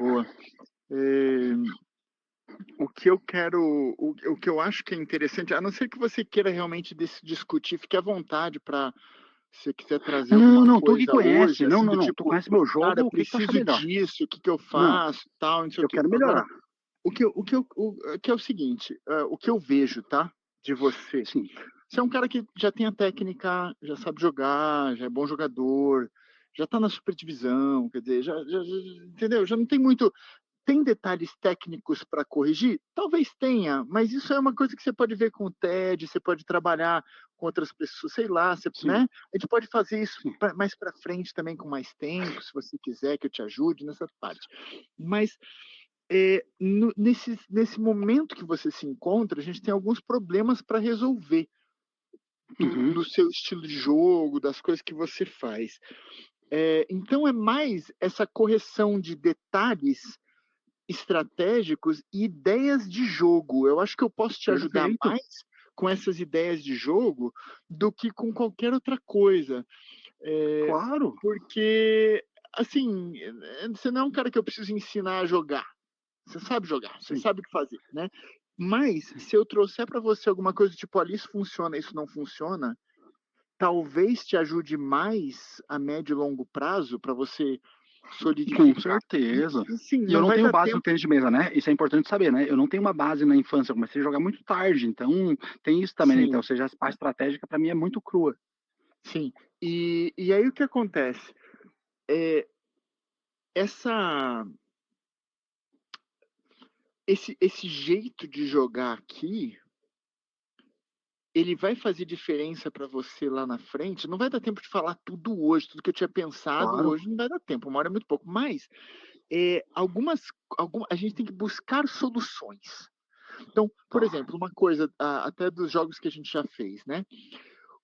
Boa. Eh, o que eu quero o que eu acho que é interessante, a não ser que você queira realmente discutir, fique à vontade para se você quiser trazer Não, alguma não, tu que coisa hoje, conhece. Não, assim, não, do não. Tu tipo: conhece meu "Cara, eu jogo, o que tu acha preciso melhor? disso, o que que eu Não, faço, tal, não sei o eu quê". quero Agora, melhorar. o que é o seguinte, o que eu vejo, tá, de você, Sim. você é um cara que já tem a técnica, já sabe jogar, já é bom jogador, já tá na superdivisão, quer dizer, entendeu? Já não tem muito. Tem detalhes técnicos para corrigir? Talvez tenha, mas isso é uma coisa que você pode ver com o TED, você pode trabalhar com outras pessoas, sei lá, você, Sim, né? A gente pode fazer isso sim. mais para frente também com mais tempo, se você quiser que eu te ajude nessa parte. Mas nesse momento que você se encontra, a gente tem alguns problemas para resolver Uhum. do seu estilo de jogo, das coisas que você faz. Então é mais essa correção de detalhes estratégicos e ideias de jogo. Eu acho que eu posso te ajudar Perfeito. mais com essas ideias de jogo do que com qualquer outra coisa. Eh, Claro. porque, assim, você não é um cara que eu preciso ensinar a jogar. Você sabe jogar, você Sim, sabe o que fazer, né. Mas sim. se eu trouxer para você alguma coisa tipo: "Olha, isso funciona, isso não funciona", talvez te ajude mais a médio e longo prazo para você Com solidificar. certeza. E sim, E eu não não vai tenho dar base no tempo. tênis de mesa, né, isso é importante saber, né, eu não tenho uma base na infância, eu comecei a jogar muito tarde, então tem isso também, né, então, ou Sim. seja, a parte estratégica pra mim é muito crua. Sim. E aí o que acontece? Eh, essa esse jeito de jogar aqui, ele vai fazer diferença para você lá na frente. Não vai dar tempo de falar tudo hoje, tudo que eu tinha pensado Claro. hoje não vai dar tempo, 1 hora é muito pouco. Mas, algumas a gente tem que buscar soluções. Então, por Tá. exemplo, uma coisa, até dos jogos que a gente já fez, né,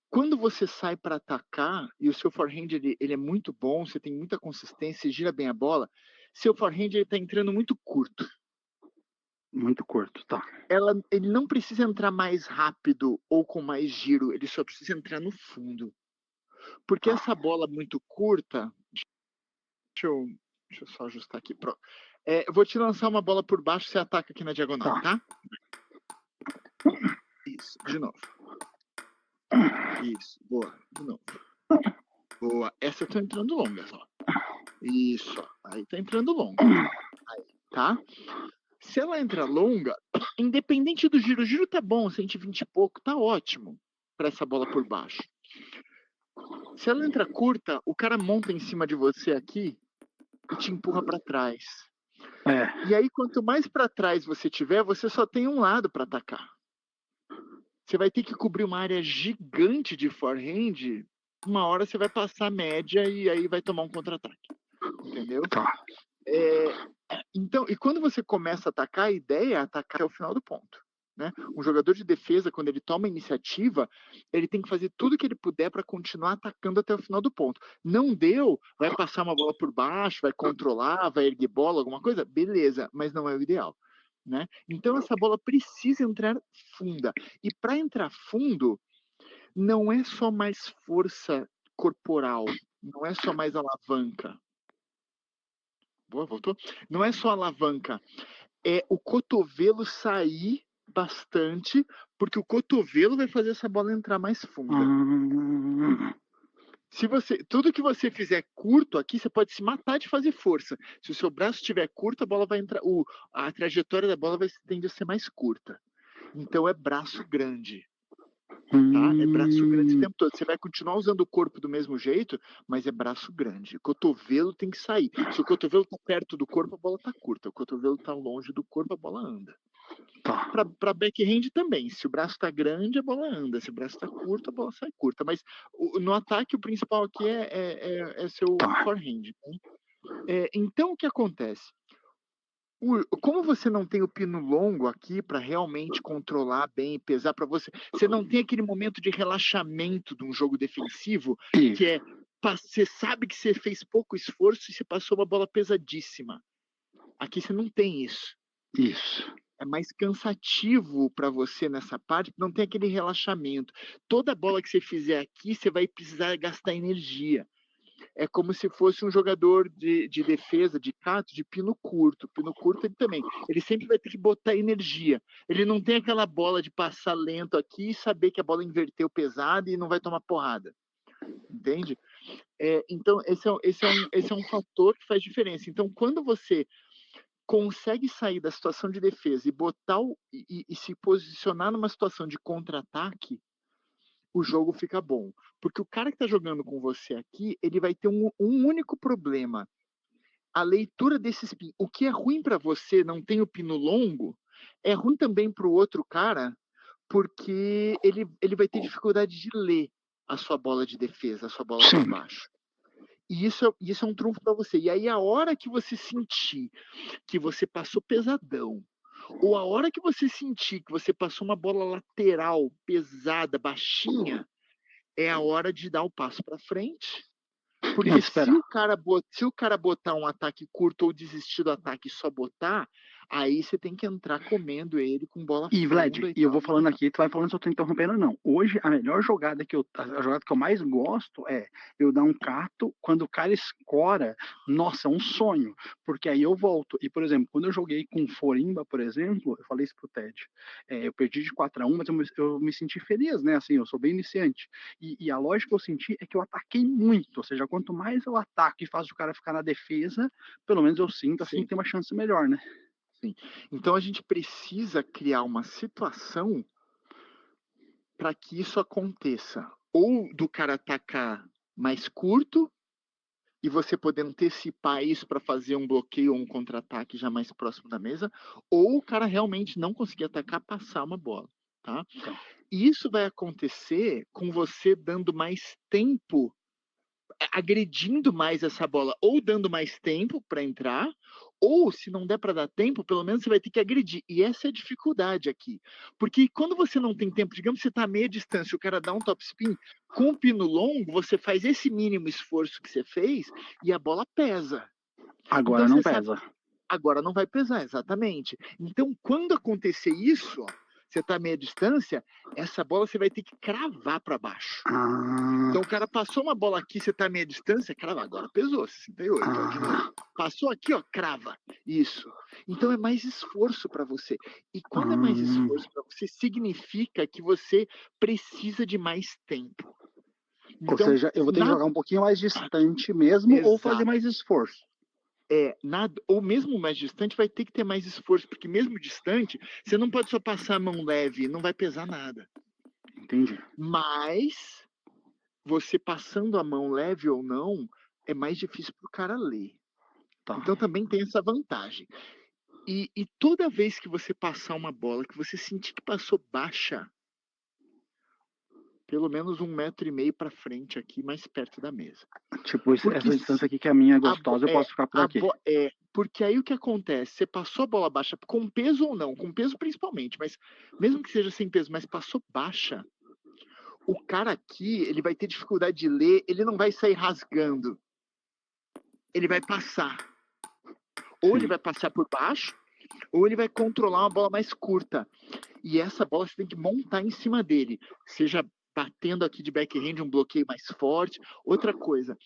quando você sai para atacar e o seu forehand ele é muito bom, você tem muita consistência, você gira bem a bola, seu forehand ele tá entrando muito curto. Muito curto, tá. Ele não precisa entrar mais rápido ou com mais giro, ele só precisa entrar no fundo. Porque Tá. essa bola muito curta, deixa eu deixa eu só ajustar aqui, pronto. Eu vou te lançar uma bola por baixo, você ataca aqui na diagonal, Tá. tá? Isso, de novo. Isso, boa, de novo. Boa, essa tá entrando longas, ó. Isso, ó, aí tá entrando longa, aí, tá? Se ela entra longa, independente do giro, o giro tá bom, 120 e pouco, tá ótimo para essa bola por baixo. Se ela entra curta, o cara monta em cima de você aqui e te empurra para trás. É. E aí, quanto mais para trás você tiver, você só tem um lado para atacar. Você vai ter que cobrir uma área gigante de forehand, uma hora você vai passar a média e aí vai tomar um contra-ataque, entendeu? Tá. Eh, então, e quando você começa a atacar, a ideia é atacar até o final do ponto, né. Um jogador de defesa, quando ele toma a iniciativa, ele tem que fazer tudo o que ele puder para continuar atacando até o final do ponto. Não deu, vai passar uma bola por baixo, vai controlar, vai erguer bola, alguma coisa, beleza, mas não é o ideal, né. Então essa bola precisa entrar funda. E para entrar fundo, não é só mais força corporal, não é só mais alavanca. Boa, voltou? Não é só alavanca, é o cotovelo sair bastante, porque o cotovelo vai fazer essa bola entrar mais funda. Hum. Se você tudo que você fizer curto aqui, você pode se matar de fazer força. Se o seu braço estiver curto, a bola vai entrar a trajetória da bola vai tende a ser mais curta. Então é braço grande, tá? É braço grande o Hum. tempo todo. Você vai continuar usando o corpo do mesmo jeito, mas é braço grande. O cotovelo tem que sair. Se o cotovelo tá perto do corpo, a bola tá curta. O cotovelo tá longe do corpo, a bola anda. Tá. Para backhand também, se o braço está grande, a bola anda, se o braço está curto, a bola sai curta, mas no ataque o principal aqui é seu Tá. forehand, né. Então o que acontece? Como você não tem o pino longo aqui para realmente controlar bem e pesar para você não tem aquele momento de relaxamento de um jogo defensivo, que Isso. é você sabe que você fez pouco esforço e você passou uma bola pesadíssima. Aqui você não tem isso. Isso. É mais cansativo para você nessa parte, não tem aquele relaxamento. Toda bola que você fizer aqui, você vai precisar gastar energia. é como se fosse um jogador de defesa, de cato, de pino curto. Pino curto ele também. Ele sempre vai ter que botar energia. Ele não tem aquela bola de passar lento aqui e saber que a bola inverteu pesada e não vai tomar porrada. Entende? Então, esse é um fator que faz diferença. Então, quando você consegue sair da situação de defesa e botar e se posicionar numa situação de contra-ataque, o jogo fica bom. Porque o cara que está jogando com você aqui, ele vai ter um único problema. A leitura desses pinos. O que é ruim para você, não tem o pino longo, é ruim também para o outro cara, porque ele vai ter dificuldade de ler a sua bola de defesa, a sua bola por baixo. E isso é um trunfo para você. E aí, a hora que você sentir que você passou pesadão, ou a hora que você sentir que você passou uma bola lateral, pesada, baixinha, é a hora de dar o passo para frente. Porque se o cara botar um ataque curto ou desistir do ataque e só botar, aí você tem que entrar comendo ele com bola E, Vlad, funda e eu tal. vou falando aqui, tu vai falando se eu tô interrompendo ou não. Hoje, a melhor jogada a jogada que eu mais gosto é eu dar um cato, quando o cara escora, nossa, é um sonho, porque aí eu volto. E, por exemplo, quando eu joguei com Forimba, por exemplo, eu falei isso pro Ted, eu perdi de 4-1, mas eu me senti feliz, né? Assim, eu sou bem iniciante. E a lógica que eu senti é que eu ataquei muito, ou seja, quanto mais eu ataco e faço o cara ficar na defesa, pelo menos eu sinto, assim, Sim. que tem uma chance melhor, né? Sim. Então a gente precisa criar uma situação para que isso aconteça. Ou do cara atacar mais curto e você poder antecipar isso para fazer um bloqueio ou um contra-ataque já mais próximo da mesa, ou o cara realmente não conseguir atacar, passar uma bola, tá? E isso vai acontecer com você dando mais tempo, agredindo mais essa bola, ou dando mais tempo para entrar, ou se não der para dar tempo, pelo menos você vai ter que agredir. E essa é a dificuldade aqui. Porque quando você não tem tempo, digamos que você está a meia distância, o cara dá um top spin, com o pino longo, você faz esse mínimo esforço que você fez e a bola pesa. Agora Então, não você sabe, pesa. agora não vai pesar, exatamente. Então, quando acontecer isso, você está a meia distância, essa bola você vai ter que cravar para baixo. Então o cara passou uma bola aqui, você tá a meia distância, crava, agora pesou, 68, ó, de novo. Passou aqui, ó, crava. Isso. Então é mais esforço para você. E quando é mais esforço para você, significa que você precisa de mais tempo. Ou Então, seja, eu vou ter que jogar um pouquinho mais distante mesmo. Exato. Ou fazer mais esforço. Ou mesmo mais distante vai ter que ter mais esforço, porque mesmo distante, você não pode só passar a mão leve, não vai pesar nada. Entendi. Mas você passando a mão leve ou não, é mais difícil para o cara ler. Tá. Então também tem essa vantagem. E toda vez que você passar uma bola, que você sentir que passou baixa, pelo menos 1,5 metro para frente aqui, mais perto da mesa. Tipo, Porque essa distância aqui que a minha é gostosa, eu posso ficar por aqui. Porque aí o que acontece? Você passou a bola baixa, com peso ou não, com peso principalmente, mas mesmo que seja sem peso, mas passou baixa, o cara aqui, ele vai ter dificuldade de ler, ele não vai sair rasgando. Ele vai passar. Ou ele vai passar por baixo, ou ele vai controlar uma bola mais curta. E essa bola você tem que montar em cima dele. Seja batendo aqui de backhand, um bloqueio mais forte. Outra coisa,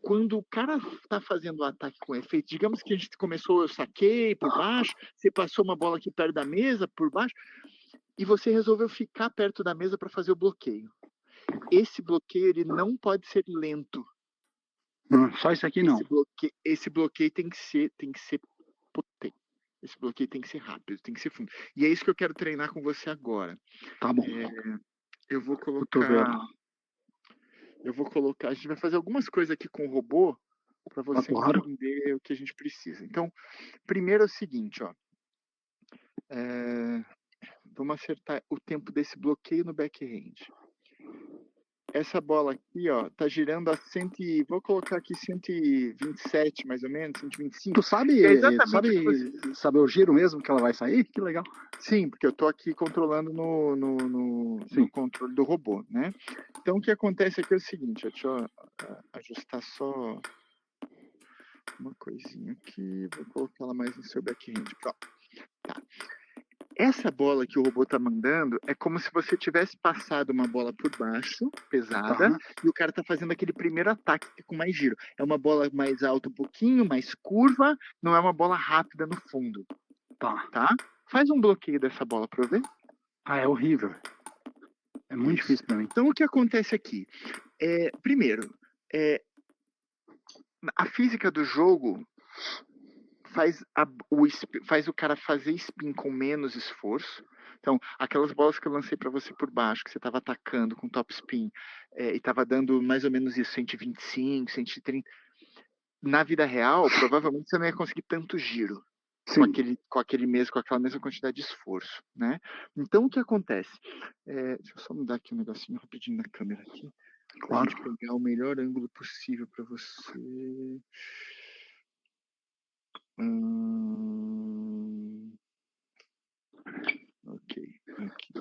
quando o cara está fazendo o ataque com efeito, digamos que a gente começou, eu saquei por baixo, você passou uma bola aqui perto da mesa, por baixo, e você resolveu ficar perto da mesa para fazer o bloqueio. Esse bloqueio ele não pode ser lento. Só isso aqui não. Esse bloqueio tem que ser potente. Esse bloqueio tem que ser rápido, tem que ser fundo. E é isso que eu quero treinar com você agora. Tá bom. Eu vou colocar. A gente vai fazer algumas coisas aqui com o robô para você entender o que a gente precisa. Então, primeiro é o seguinte, ó. Vamos acertar o tempo desse bloqueio no backhand. Essa bola aqui, ó, tá girando a vou colocar aqui 127, mais ou menos, 125. Tu sabe, sabe o giro mesmo que ela vai sair? Que legal. Sim, porque eu tô aqui controlando no controle do robô, né? Então, o que acontece aqui é o seguinte, deixa eu ajustar só uma coisinha aqui, vou colocar ela mais no seu backhand. Pronto. Tá. Essa bola que o robô tá mandando é como se você tivesse passado uma bola por baixo, pesada, Tá, e o cara tá fazendo aquele primeiro ataque com mais giro. É uma bola mais alta um pouquinho, mais curva, não é uma bola rápida no fundo, tá. tá? Faz um bloqueio dessa bola pra eu ver. Ah, é horrível. É muito Isso. difícil pra mim. Então o que acontece aqui? Primeiro, a física do jogo faz o cara fazer spin com menos esforço. Então, aquelas bolas que eu lancei para você por baixo, que você estava atacando com top spin, e estava dando mais ou menos isso, 125, 130. Na vida real, provavelmente você não ia conseguir tanto giro com aquela mesma quantidade de esforço, né? Então, o que acontece? Deixa eu só mudar aqui um negocinho rapidinho na câmera aqui, para a Claro. gente pegar o melhor ângulo possível para você. Ok, aqui.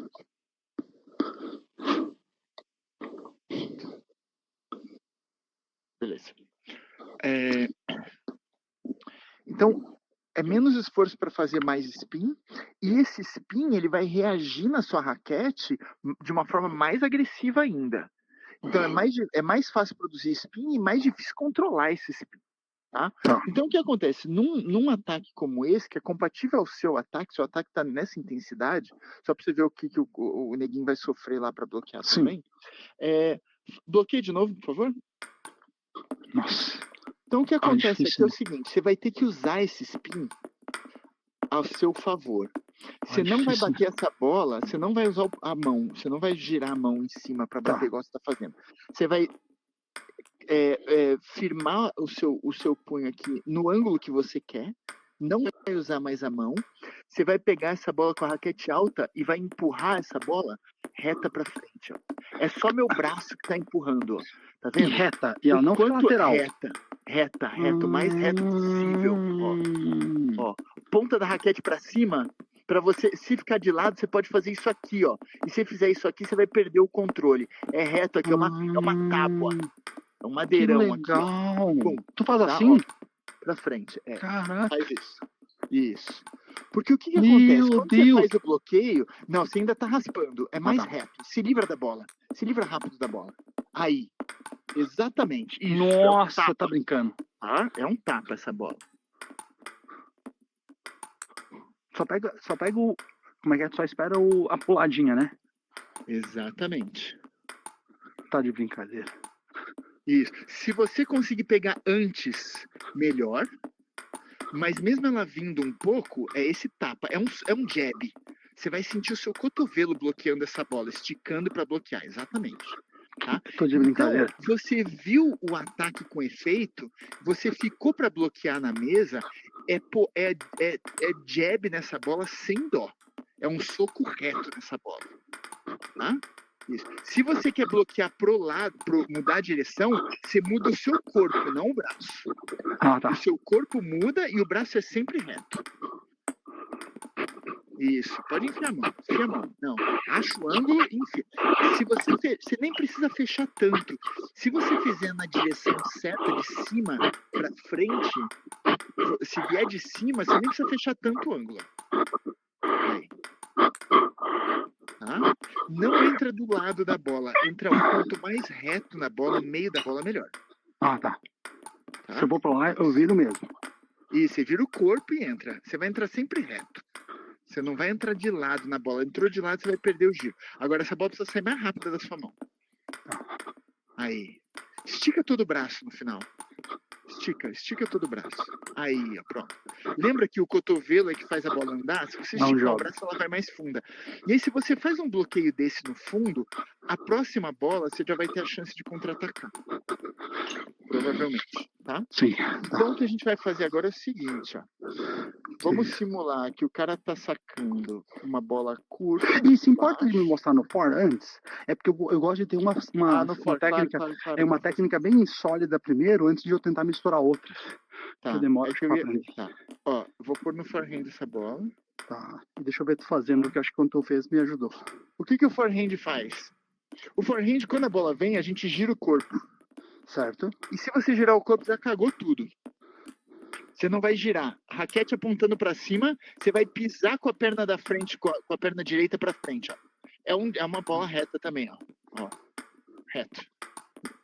Beleza. Então, é menos esforço para fazer mais spin, e esse spin ele vai reagir na sua raquete de uma forma mais agressiva ainda. Então, é mais fácil produzir spin e mais difícil controlar esse spin. Tá? Então, o que acontece? Num ataque como esse, que é compatível ao seu ataque está nessa intensidade, só para você ver o que o neguinho vai sofrer lá para bloquear também. Bloqueie de novo, por favor. Nossa. Então, o que acontece aqui é o seguinte: você vai ter que usar esse spin ao seu favor. Você não vai bater essa bola, você não vai usar a mão, você não vai girar a mão em cima para bater igual você está fazendo. Você vai firmar o seu punho aqui no ângulo que você quer, não vai usar mais a mão, você vai pegar essa bola com a raquete alta e vai empurrar essa bola reta para frente. Ó. É só meu braço que está empurrando, ó. Tá vendo? E reta, e ela não fica lateral. Reta, o mais reto possível. Ó, ponta da raquete para cima. Para você, se ficar de lado, você pode fazer isso aqui, ó. E se fizer isso aqui, você vai perder o controle. É reto aqui, é uma tábua. É um madeirão que legal. Aqui. Pum, tu faz assim? Ó, pra frente. Caraca. Faz isso. Isso. Porque o que acontece? Quando você faz o bloqueio, não, você ainda tá raspando. É mais reto. Se livra da bola. Se livra rápido da bola. Aí. Exatamente. Isso. Nossa, tá brincando. É um tapa essa bola. Só pega o... Como é que é? Só espera a puladinha, né? Exatamente. Tá de brincadeira. Isso. Se você conseguir pegar antes, melhor. Mas mesmo ela vindo um pouco, é esse tapa. É um jab. Você vai sentir o seu cotovelo bloqueando essa bola, esticando para bloquear. Exatamente. Tá? Tô de brincadeira. Então, você viu o ataque com efeito, você ficou para bloquear na mesa, é jab nessa bola sem dó. É um soco reto nessa bola. Tá? Isso. Se você quer bloquear pro lado, mudar a direção, você muda o seu corpo, não o braço. Tá. O seu corpo muda e o braço é sempre reto. Isso, pode enfiar a mão. Enfia a mão. Não, acha o ângulo e enfia. Você nem precisa fechar tanto. Se você fizer na direção certa, de cima para frente, se vier de cima, você nem precisa fechar tanto o ângulo. Aí. Tá? Não entra do lado da bola. Entra quanto mais reto na bola, no meio da bola, melhor. Tá. Se eu vou pra lá, eu viro mesmo. E você vira o corpo e entra. Você vai entrar sempre reto. Você não vai entrar de lado na bola. Entrou de lado, você vai perder o giro. Agora, essa bola precisa sair mais rápida da sua mão. Aí. Estica todo o braço no final. Estica todo o braço. Aí, ó, pronto. Lembra que o cotovelo é que faz a bola andar? Se você esticar o braço, ela vai mais funda. E aí, se você faz um bloqueio desse no fundo, a próxima bola você já vai ter a chance de contra-atacar. Provavelmente, tá? Sim. Então, o que a gente vai fazer agora é o seguinte, ó. Vamos simular que o cara tá sacando uma bola curta. E se importa de me mostrar no for antes? É porque eu gosto de ter uma técnica. Claro. É uma técnica bem sólida primeiro, antes de eu tentar misturar outras. Tá. Que demora Tá. Ó, vou pôr no forehand essa bola. Tá. Deixa eu ver tu fazendo, porque acho que quando tu fez me ajudou. O que o forehand faz? O forehand, quando a bola vem, a gente gira o corpo. Certo. E se você girar o corpo, já cagou tudo. Você não vai girar raquete apontando para cima, você vai pisar com a perna da frente, com a perna direita para frente, ó. É uma bola reta também, ó. Reto.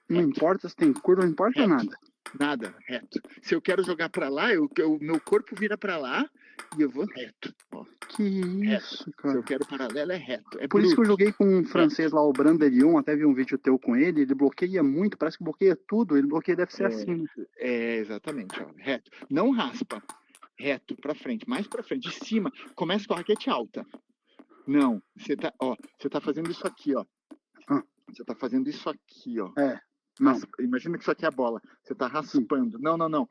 Não importa se tem curva, não importa nada. Nada, reto. Se eu quero jogar para lá, meu corpo vira para lá e eu vou reto, ó. Que isso, reto. cara. Se eu quero paralelo, é reto. É Por isso que eu joguei com um francês reto. lá, o Brandelion, até vi um vídeo teu com ele bloqueia muito, parece que bloqueia tudo, ele bloqueia, deve ser assim. Exatamente, ó, reto. Não raspa, reto para frente, mais para frente, de cima. Começa com a raquete alta. Não, você tá fazendo isso aqui, ó. Você tá fazendo isso aqui, ó. Imagina que isso aqui é a bola. Você tá raspando. Não.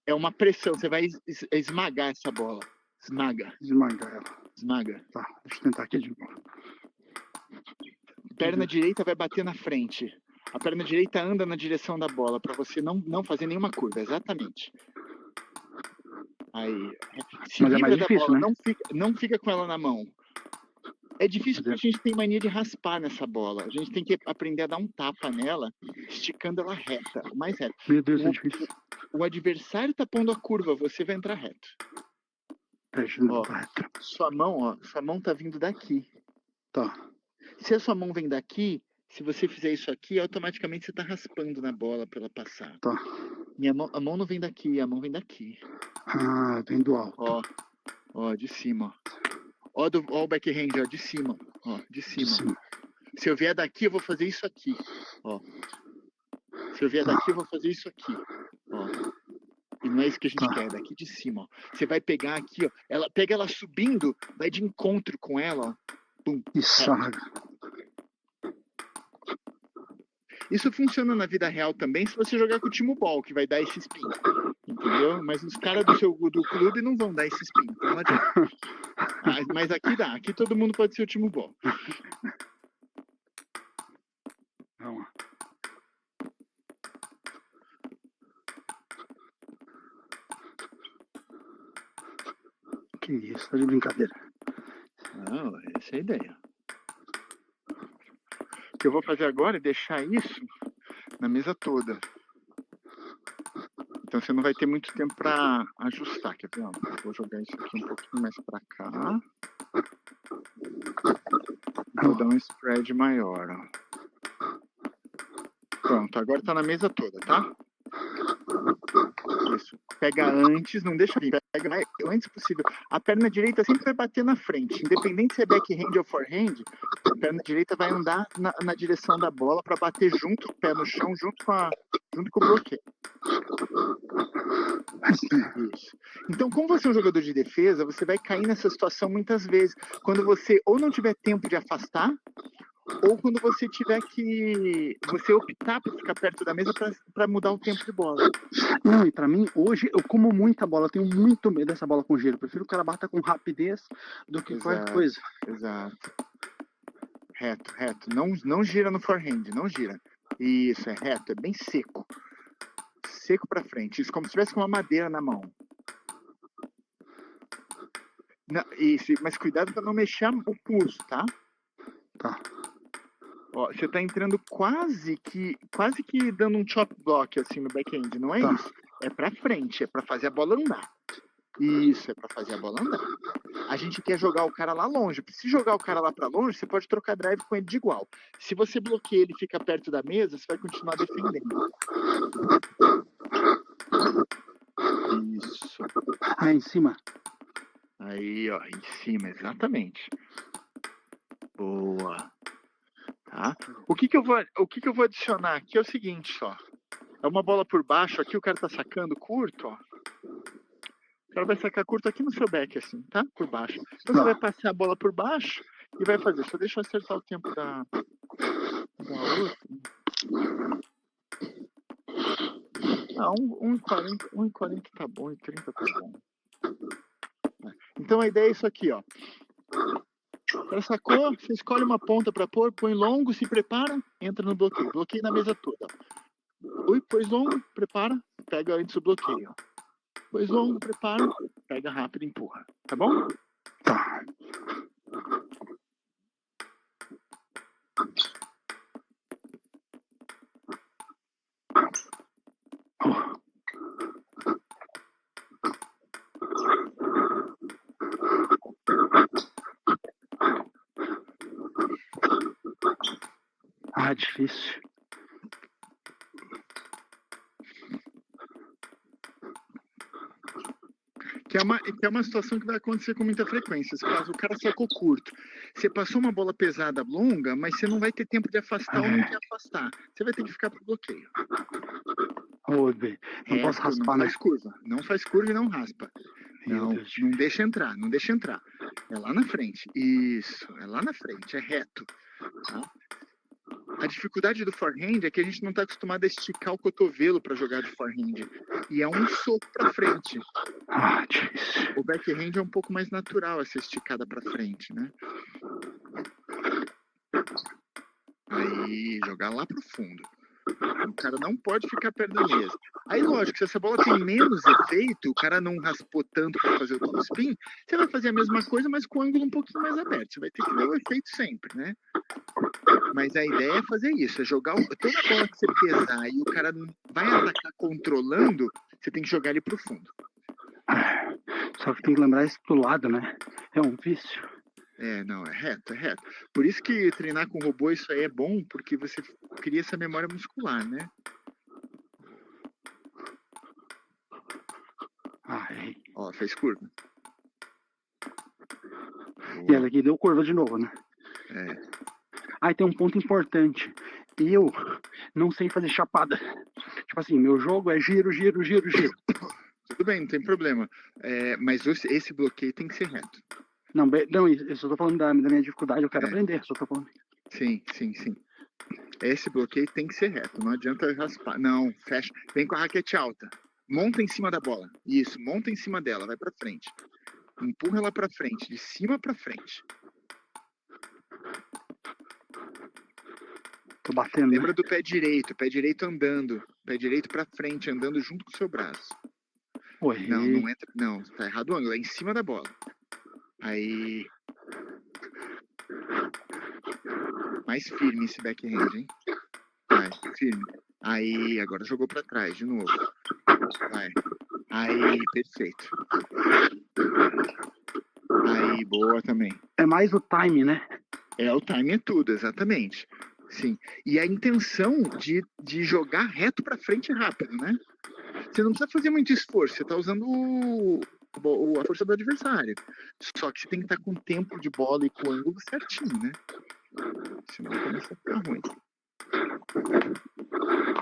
É uma pressão. Você vai esmagar essa bola. Esmaga. Esmaga. Tá, deixa eu tentar aqui de novo. Perna direita vai bater na frente. A perna direita anda na direção da bola para você não fazer nenhuma curva. Exatamente. Aí. Mas é mais difícil, bola, né? Não fica com ela na mão. É difícil porque a gente tem mania de raspar nessa bola. A gente tem que aprender a dar um tapa nela, esticando ela reta, o mais reto. Meu Deus, é difícil. O adversário tá pondo a curva, você vai entrar reto. Sua mão tá vindo daqui. Tá. Se a sua mão vem daqui, se você fizer isso aqui, automaticamente você tá raspando na bola pra ela passar. Tá. A mão não vem daqui, a mão vem daqui. Ah, vem do alto. Ó, de cima, ó. Ó o backhand, ó, de cima. Ó, de cima. Se eu vier daqui, eu vou fazer isso aqui. Ó. Se eu vier daqui, eu vou fazer isso aqui. Ó. E não é isso que a gente quer, é daqui de cima, ó. Você vai pegar aqui, ó. Pega ela subindo, vai de encontro com ela, ó. Pum. Isso funciona na vida real também se você jogar com o Timo Ball, que vai dar esse spin. Entendeu? Mas os caras do clube não vão dar esse spin. Então não adianta. Mas aqui dá. Aqui todo mundo pode ser o Timo Ball. Vamos lá. Que isso, tá de brincadeira. Não, essa é a ideia. O que eu vou fazer agora é deixar isso na mesa toda. Então você não vai ter muito tempo para ajustar. Quer ver? Vou jogar isso aqui um pouquinho mais para cá. Vou dar um spread maior. Ó. Pronto, agora tá na mesa toda, tá? Isso. Pega antes, não deixa vir. Pega o antes possível. A perna direita sempre vai bater na frente. Independente se é backhand ou forehand, a perna direita vai andar na direção da bola para bater junto, o pé no chão, junto com o bloqueio. Isso. Então, como você é um jogador de defesa, você vai cair nessa situação muitas vezes. Quando você ou não tiver tempo de afastar, ou quando você tiver que optar por ficar perto da mesa para mudar o tempo de bola. Não, e pra mim, hoje, eu como muita bola, eu tenho muito medo dessa bola com gelo. Eu prefiro que o cara bata com rapidez do que qualquer coisa. Exato. Reto. Não gira no forehand, não gira. Isso, é reto, é bem seco. Seco pra frente. Isso, como se tivesse uma madeira na mão. Isso, mas cuidado para não mexer o pulso, tá? Tá. Ó, você tá entrando quase que dando um chop block assim no backhand, não é isso? É pra frente, é pra fazer a bola andar. Isso, é pra fazer a bola andar. A gente quer jogar o cara lá longe. Se jogar o cara lá pra longe, você pode trocar drive com ele de igual. Se você bloqueia ele e fica perto da mesa, você vai continuar defendendo. Isso. Em cima. Aí, ó, em cima, exatamente. Boa. Tá? O que que eu vou adicionar aqui é o seguinte, ó. É uma bola por baixo, aqui o cara tá sacando curto, ó. O cara vai sacar curto aqui no seu back, assim, tá? Por baixo. Então você vai passar a bola por baixo e vai fazer. Só deixa eu acertar o tempo da outra. 1,40 tá bom, 1,30 tá bom. Então a ideia é isso aqui, ó. O cara sacou, você escolhe uma ponta pra pôr, põe longo, se prepara, entra no bloqueio. Bloqueio na mesa toda. Pôs longo, prepara, pega antes o bloqueio. Pôs longo, prepara, pega rápido e empurra. Tá bom? Tá. difícil. Que é uma situação que vai acontecer com muita frequência. Caso o cara sacou curto. Você passou uma bola pesada longa, mas você não vai ter tempo de afastar ou não quer afastar. Você vai ter que ficar pro bloqueio. Não posso raspar, não faz curva. Não faz curva e não raspa. Não deixa entrar, não deixa entrar. É lá na frente. Isso, é lá na frente, é reto. Tá? A dificuldade do forehand é que a gente não está acostumado a esticar o cotovelo para jogar de forehand. E é um soco para frente. O backhand é um pouco mais natural essa esticada para frente, né? Aí, jogar lá pro fundo. O cara não pode ficar perto da mesa. Aí, lógico, se essa bola tem menos efeito, o cara não raspou tanto para fazer o topspin, você vai fazer a mesma coisa, mas com o ângulo um pouquinho mais aberto. Você vai ter que ver o efeito sempre, né? Mas a ideia é fazer isso, é jogar toda bola que você pesar e o cara vai atacar controlando, você tem que jogar ele pro fundo. Só que tem que lembrar isso do lado, né? É um vício. Não, é reto. Por isso que treinar com robô, isso aí é bom, porque você cria essa memória muscular, né? Ó, fez curva. E ela aqui deu curva de novo, né? Aí tem um ponto importante. Eu não sei fazer chapada. Tipo assim, meu jogo é giro. Tudo bem, não tem problema. Mas esse bloqueio tem que ser reto. Não, eu só tô falando da minha dificuldade, eu quero aprender, só tô falando. Sim. Esse bloqueio tem que ser reto, não adianta raspar. Não, fecha. Vem com a raquete alta. Monta em cima da bola. Isso, monta em cima dela, vai pra frente. Empurra ela pra frente, de cima pra frente. Tô batendo. Lembra do pé direito andando. Pé direito pra frente, andando junto com o seu braço. Não entra. Não, tá errado o ângulo, é em cima da bola. Aí. Mais firme esse backhand, hein? Vai, firme. Aí, agora jogou pra trás de novo. Vai. Aí, perfeito. Aí, boa também. É mais o time, né? O time é tudo, exatamente. Sim. E a intenção de jogar reto pra frente rápido, né? Você não precisa fazer muito esforço, você tá usando a força do adversário. Só que você tem que estar com o tempo de bola e com o ângulo certinho, né? Senão começa a ficar ruim.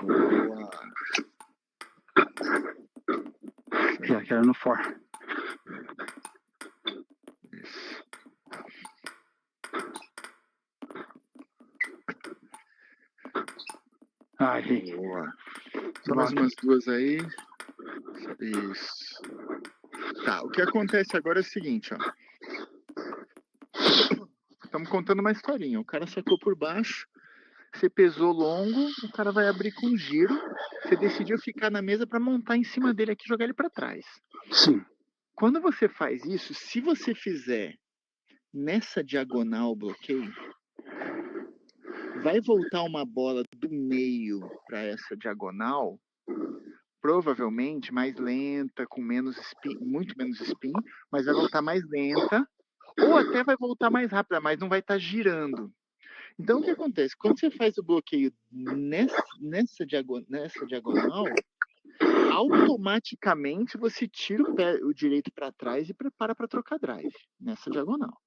Boa. Já quero no for. Isso. Boa. Só mais umas duas aí. Isso. Tá, o que acontece agora é o seguinte, ó. Estamos contando uma historinha. O cara sacou por baixo, você pesou longo, o cara vai abrir com giro, você decidiu ficar na mesa para montar em cima dele aqui e jogar ele para trás. Sim. Quando você faz isso, se você fizer nessa diagonal bloqueio, vai voltar uma bola do meio para essa diagonal, provavelmente mais lenta, com menos spin, muito menos spin, mas vai voltar mais lenta, ou até vai voltar mais rápida, mas não vai estar girando. Então, o que acontece? Quando você faz o bloqueio nessa diagonal, automaticamente você tira o direito para trás e prepara para trocar drive nessa diagonal.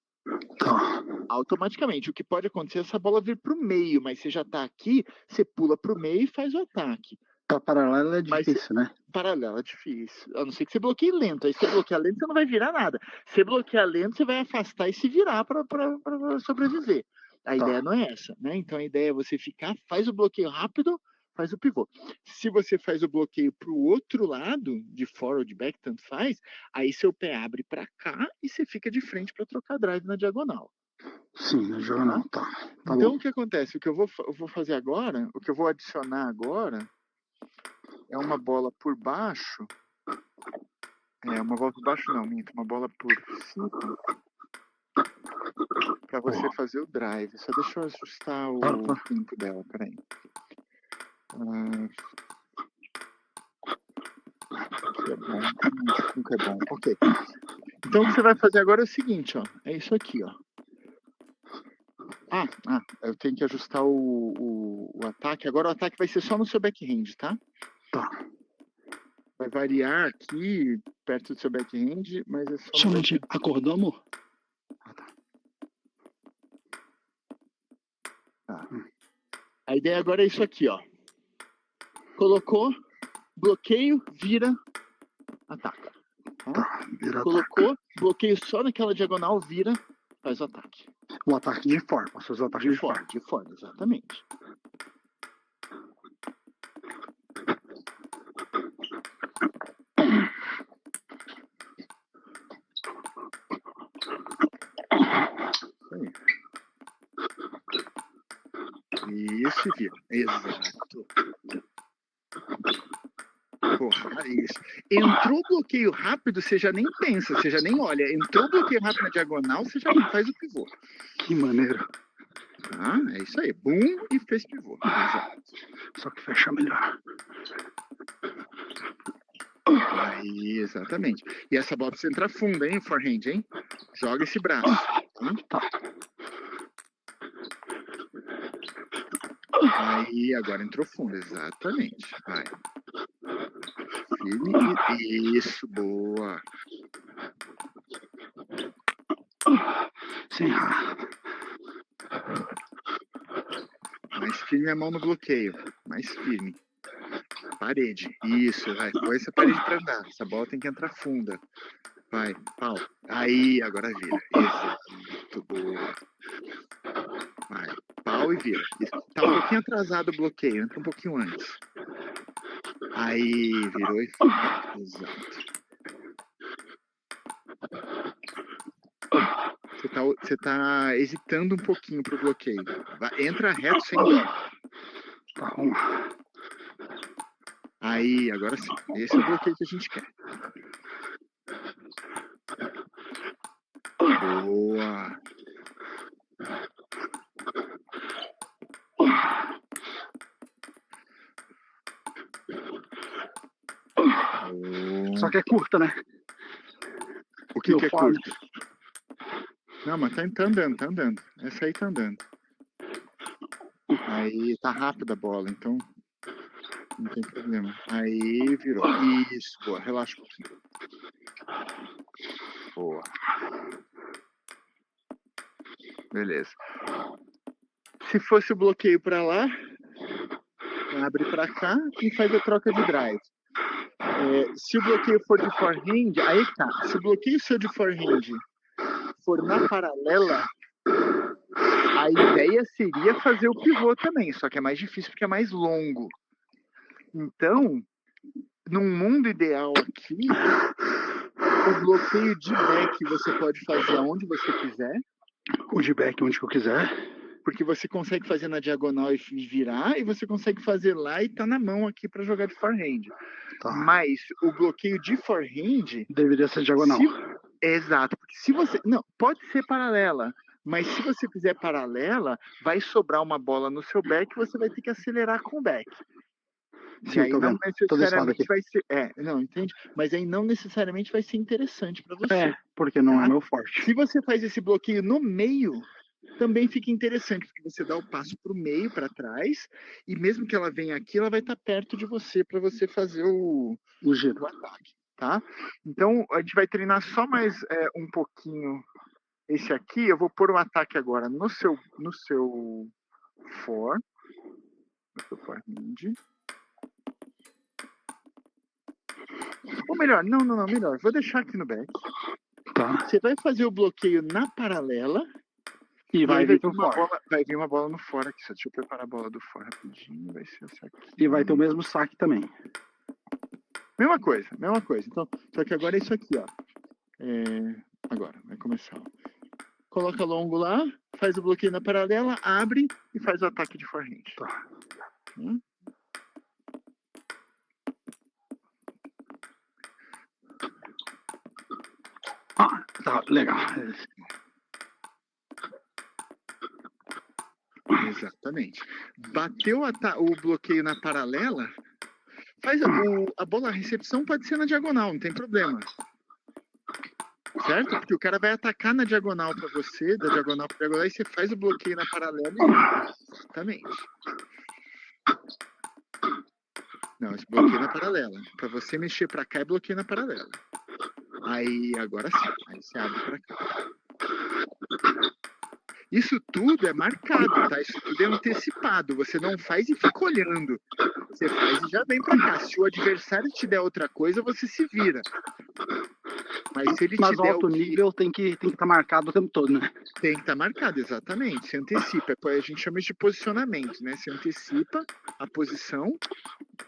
Automaticamente. O que pode acontecer é essa bola vir para o meio, mas você já está aqui, você pula para o meio e faz o ataque. Pra paralela é difícil, né? Paralela é difícil. A não ser que você bloqueie lento. Aí se você bloquear lento, você não vai virar nada. Se você bloquear lento, você vai afastar e se virar para sobreviver. A ideia não é essa, né? Então a ideia é você faz o bloqueio rápido, faz o pivô. Se você faz o bloqueio para o outro lado, de fora ou de back, tanto faz, aí seu pé abre para cá e você fica de frente para trocar drive na diagonal. Sim, na diagonal, tá então bom. o que acontece? O que eu vou fazer agora, o que eu vou adicionar agora é uma bola por baixo. Uma bola por baixo não, minto, uma bola por cima. Pra você fazer o drive. Só deixa eu ajustar o tempo dela, peraí. Aqui é bom, 5 é bom. Ok. Então o que você vai fazer agora é o seguinte, ó. É isso aqui, ó. Eu tenho que ajustar o o ataque. Agora o ataque vai ser só no seu backhand, tá? Tá. Vai variar aqui, perto do seu backhand, mas é só no backhand. Acordou, amor? Tá. A ideia agora é isso aqui, ó. Colocou, bloqueio, vira, ataca. Tá, vira Colocou, ataque. bloqueio só naquela diagonal, vira, faz o ataque. O ataque de forma, seus ataques de forma. De forma, exatamente. Isso, vira. Exato. Porra, isso. Entrou bloqueio rápido, você já nem pensa, você já nem olha. Entrou bloqueio rápido na diagonal, você já faz o pivô. Que maneiro. Ah, é isso aí. Boom e fez pivô. Exato. Só que fecha melhor. Aí, exatamente. E essa bola precisa entrar funda, hein, forehand, hein? Joga esse braço. Tá. Aí, agora entrou fundo, exatamente. Vai. Firme e... Isso, boa. Sem errar. Mais firme a mão no bloqueio. Mais firme. Parede. Isso, vai. Põe essa parede pra andar. Essa bola tem que entrar funda. Vai, pau. Aí, agora vira. Exato, boa. Vai, pau e vira. Tá um pouquinho atrasado o bloqueio, entra um pouquinho antes. Aí, virou e foi. Exato. Você tá hesitando um pouquinho pro bloqueio. Entra reto sem dó. Tá, vamos lá. Aí, agora sim. Esse é o bloqueio que a gente quer. Boa. Só que é curta, né? O que é curto? Não, mas tá andando, tá andando. Essa aí tá andando. Aí tá rápida a bola, então não tem problema. Aí virou. Isso, boa. Relaxa um pouquinho. Boa. Beleza. Se fosse o bloqueio pra lá, abre pra cá e faz a troca de drive. Se o bloqueio for de forehand, aí tá. Se o bloqueio seu de forehand for na paralela, a ideia seria fazer o pivô também, só que é mais difícil porque é mais longo. Então, num mundo ideal aqui, o bloqueio de back você pode fazer aonde você quiser. O de back onde eu quiser. Porque você consegue fazer na diagonal e virar, e você consegue fazer lá e tá na mão aqui para jogar de forehand. Tá. Mas o bloqueio de forehand... Deveria ser diagonal. Exato, porque se você... Não, pode ser paralela, mas se você fizer paralela, vai sobrar uma bola no seu back e você vai ter que acelerar com o back. Sim, e aí não necessariamente vai ser... não, entende? Mas aí não necessariamente vai ser interessante para você. Porque não é meu forte. Se você faz esse bloqueio no meio... também fica interessante, porque você dá o passo para o meio, para trás, e mesmo que ela venha aqui, ela vai estar perto de você para você fazer o giro do ataque, tá? Então, a gente vai treinar só mais um pouquinho esse aqui. Eu vou pôr o ataque agora no seu forehand. Ou melhor, melhor. Vou deixar aqui no back. Tá. Você vai fazer o bloqueio na paralela. E vai vir uma bola no fora aqui. Deixa eu preparar a bola do fora rapidinho. Vai ser essa aqui. E vai ter o mesmo saque também. Mesma coisa. Então, só que agora é isso aqui, ó. Agora, vai começar. Coloca longo lá, faz o bloqueio na paralela, abre e faz o ataque de forehand. Tá. Tá, legal. Exatamente. Bateu o bloqueio na paralela, faz a bola, a recepção pode ser na diagonal, não tem problema. Certo? Porque o cara vai atacar na diagonal para você, da diagonal para diagonal, e você faz o bloqueio na paralela e... Exatamente. Não, esse bloqueio na paralela. Para você mexer para cá é bloqueio na paralela. Aí, agora sim. Aí você abre para cá. Isso tudo é marcado, tá? Isso tudo é antecipado. Você não faz e fica olhando. Você faz e já vem para cá. Se o adversário te der outra coisa, você se vira. Mas se ele Mas te der alto nível tem que estar marcado o tempo todo, né? Tem que estar marcado, exatamente. Você antecipa. A gente chama isso de posicionamento, né? Você antecipa a posição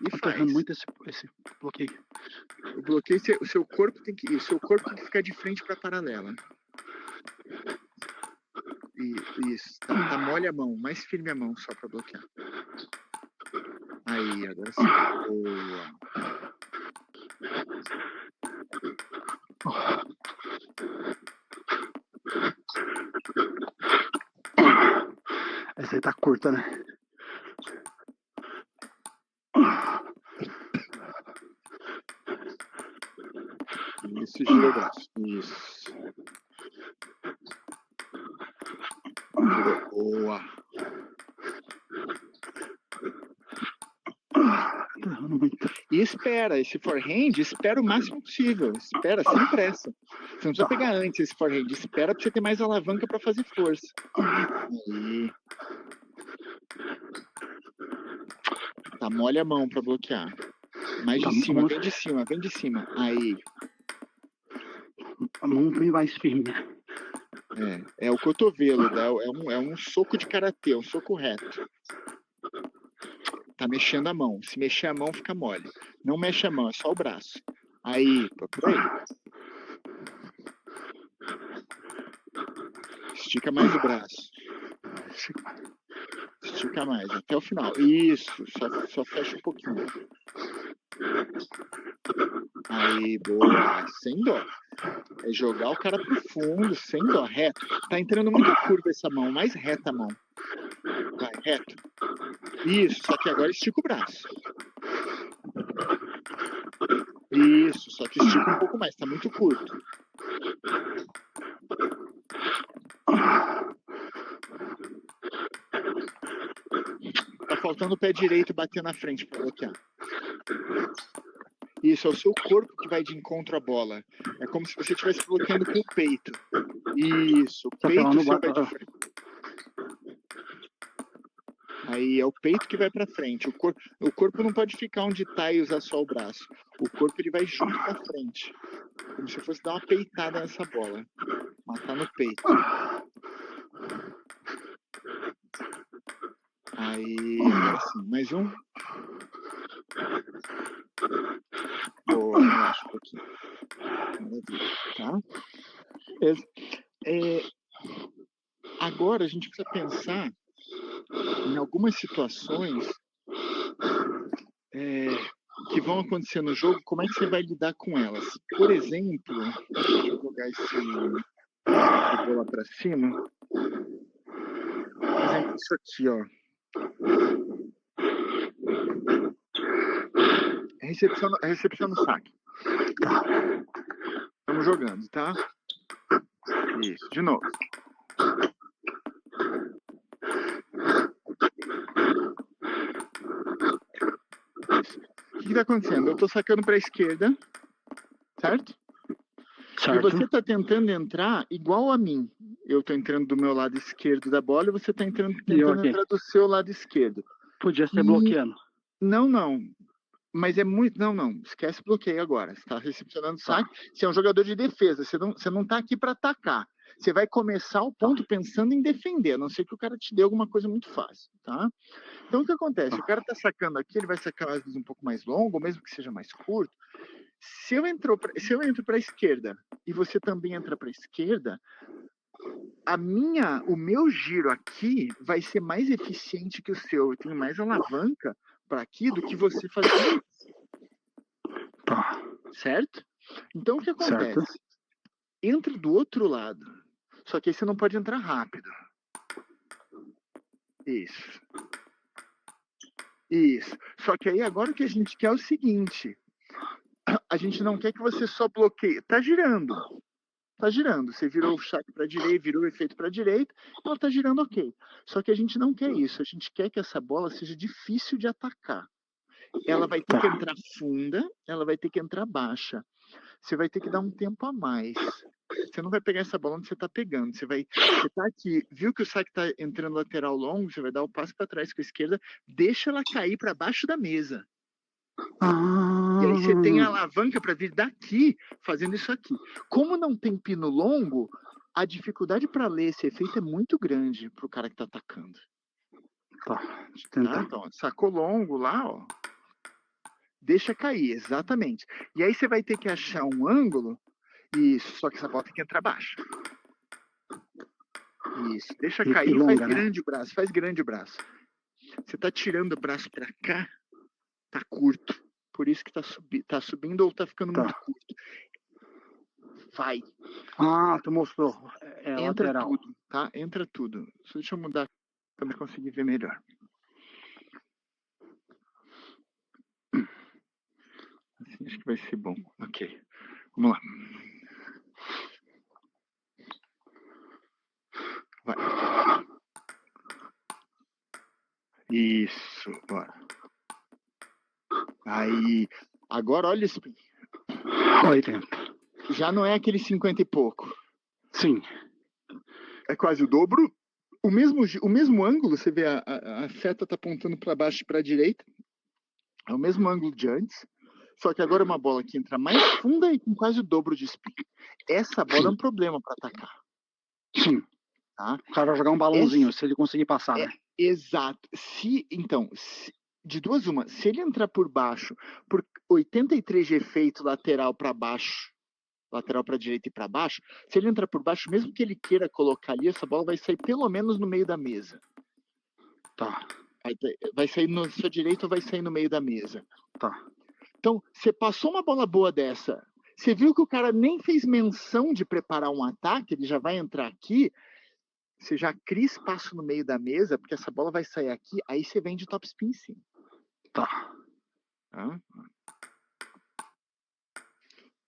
e Eu tô faz. errando muito esse bloqueio. O bloqueio, o seu corpo tem que ficar de frente para a paralela. Isso, tá mole a mão, mais firme a mão só para bloquear. Aí, agora sim. Boa. Essa aí tá curta, né? Isso, gira o braço. Isso. Boa. E espera, esse forehand, espera o máximo possível. Espera, sem pressa. Você não precisa pegar antes esse forehand. Espera pra você ter mais alavanca pra fazer força. Aí. Tá, molha a mão pra bloquear. Mais de cima, vem de cima, vem de cima. Aí. A mão vem mais firme. É o cotovelo, né? É um soco de karatê, um soco reto. Tá mexendo a mão. Se mexer a mão, fica mole. Não mexe a mão, é só o braço. Aí, por aí. Estica mais o braço. Estica mais, até o final. Isso, só fecha um pouquinho. Aí, boa. Sem dó. É jogar o cara pro fundo, sem dó, reto. Tá entrando muita curva essa mão, mais reta a mão. Vai, reto. Isso, só que agora estica o braço. Isso, só que estica um pouco mais, tá muito curto. Tá faltando o pé direito bater na frente para bloquear. Isso, é o seu corpo que vai de encontro à bola. É como se você estivesse bloqueando com o peito. Isso, o peito seu vai de frente. Aí é o peito que vai para frente. O corpo não pode ficar onde tá e usar só o braço. O corpo ele vai junto para frente. Como se fosse dar uma peitada nessa bola. Matar no peito. Aí, agora sim. Mais um. Boa, relaxa um pouquinho. Maravilha, tá? Agora a gente precisa pensar em algumas situações que vão acontecer no jogo, como é que você vai lidar com elas? Por exemplo, deixa eu jogar esse bola para cima. Por exemplo, isso aqui, ó. Recepção no saque. Estamos jogando, tá? Isso, de novo. O que está acontecendo? Eu estou sacando para a esquerda, certo? E você está tentando entrar igual a mim. Eu estou entrando do meu lado esquerdo da bola e você está tentando entrar do seu lado esquerdo. Podia ser bloqueando. Não. Mas é muito... Não. Esquece bloqueio agora. Você está recepcionando saque. Você é um jogador de defesa. Você não está aqui para atacar. Você vai começar o ponto pensando em defender, a não ser que o cara te dê alguma coisa muito fácil, tá? Então, o que acontece? O cara tá sacando aqui, ele vai sacar às vezes um pouco mais longo, ou mesmo que seja mais curto. Se eu entro para a esquerda e você também entra para a esquerda, o meu giro aqui vai ser mais eficiente que o seu. Eu tenho mais alavanca para aqui do que você fazer isso. Tá. Certo? Então, o que acontece? Entra do outro lado. Só que aí você não pode entrar rápido. Isso. Só que aí agora o que a gente quer é o seguinte. A gente não quer que você só bloqueie. Tá girando. tá girando. Você virou o saque para direita, virou o efeito para direita, ela tá girando ok. Só que a gente não quer isso. A gente quer que essa bola seja difícil de atacar. Ela vai ter que entrar funda, ela vai ter que entrar baixa. Você vai ter que dar um tempo a mais. Você não vai pegar essa bola onde você tá pegando. Você tá aqui, viu que o saque tá entrando lateral longo, você vai dar o passo para trás com a esquerda, deixa ela cair para baixo da mesa. E aí você tem a alavanca para vir daqui fazendo isso aqui. Como não tem pino longo, a dificuldade para ler esse efeito é muito grande pro cara que tá atacando. Tá, deixa eu tentar. Tá? Então, sacou longo lá, ó. Deixa cair, exatamente. E aí você vai ter que achar um ângulo. Isso, só que essa bola tem que entrar baixa. Isso, deixa cair e faz grande o braço, faz grande o braço. Você tá tirando o braço para cá, tá curto. Por isso que tá subindo ou tá ficando muito curto. Vai. Ah, tu mostrou. Entra lateral. tudo, tá? Entra tudo. Só deixa eu mudar para eu conseguir ver melhor. Assim, acho que vai ser bom. Ok. Vamos lá. Vai. Isso, bora. Aí, agora olha o spin. 80. Já não é aquele 50 e pouco. Sim. É quase o dobro. O mesmo ângulo, você vê a seta tá apontando para baixo e para direita. É o mesmo ângulo de antes. Só que agora é uma bola que entra mais funda e com quase o dobro de spin. Essa bola é um problema para atacar. Sim. Tá? O cara vai jogar um balãozinho, se ele conseguir passar, né? Exato. De duas uma, se ele entrar por baixo, por 83 de efeito lateral para baixo, lateral para direita e para baixo, se ele entrar por baixo, mesmo que ele queira colocar ali, essa bola vai sair pelo menos no meio da mesa. Tá. Vai sair na sua direita ou vai sair no meio da mesa. Tá. Então, você passou uma bola boa dessa, você viu que o cara nem fez menção de preparar um ataque, ele já vai entrar aqui, você já cria espaço no meio da mesa, porque essa bola vai sair aqui, aí você vem de top spin em cima. Tá.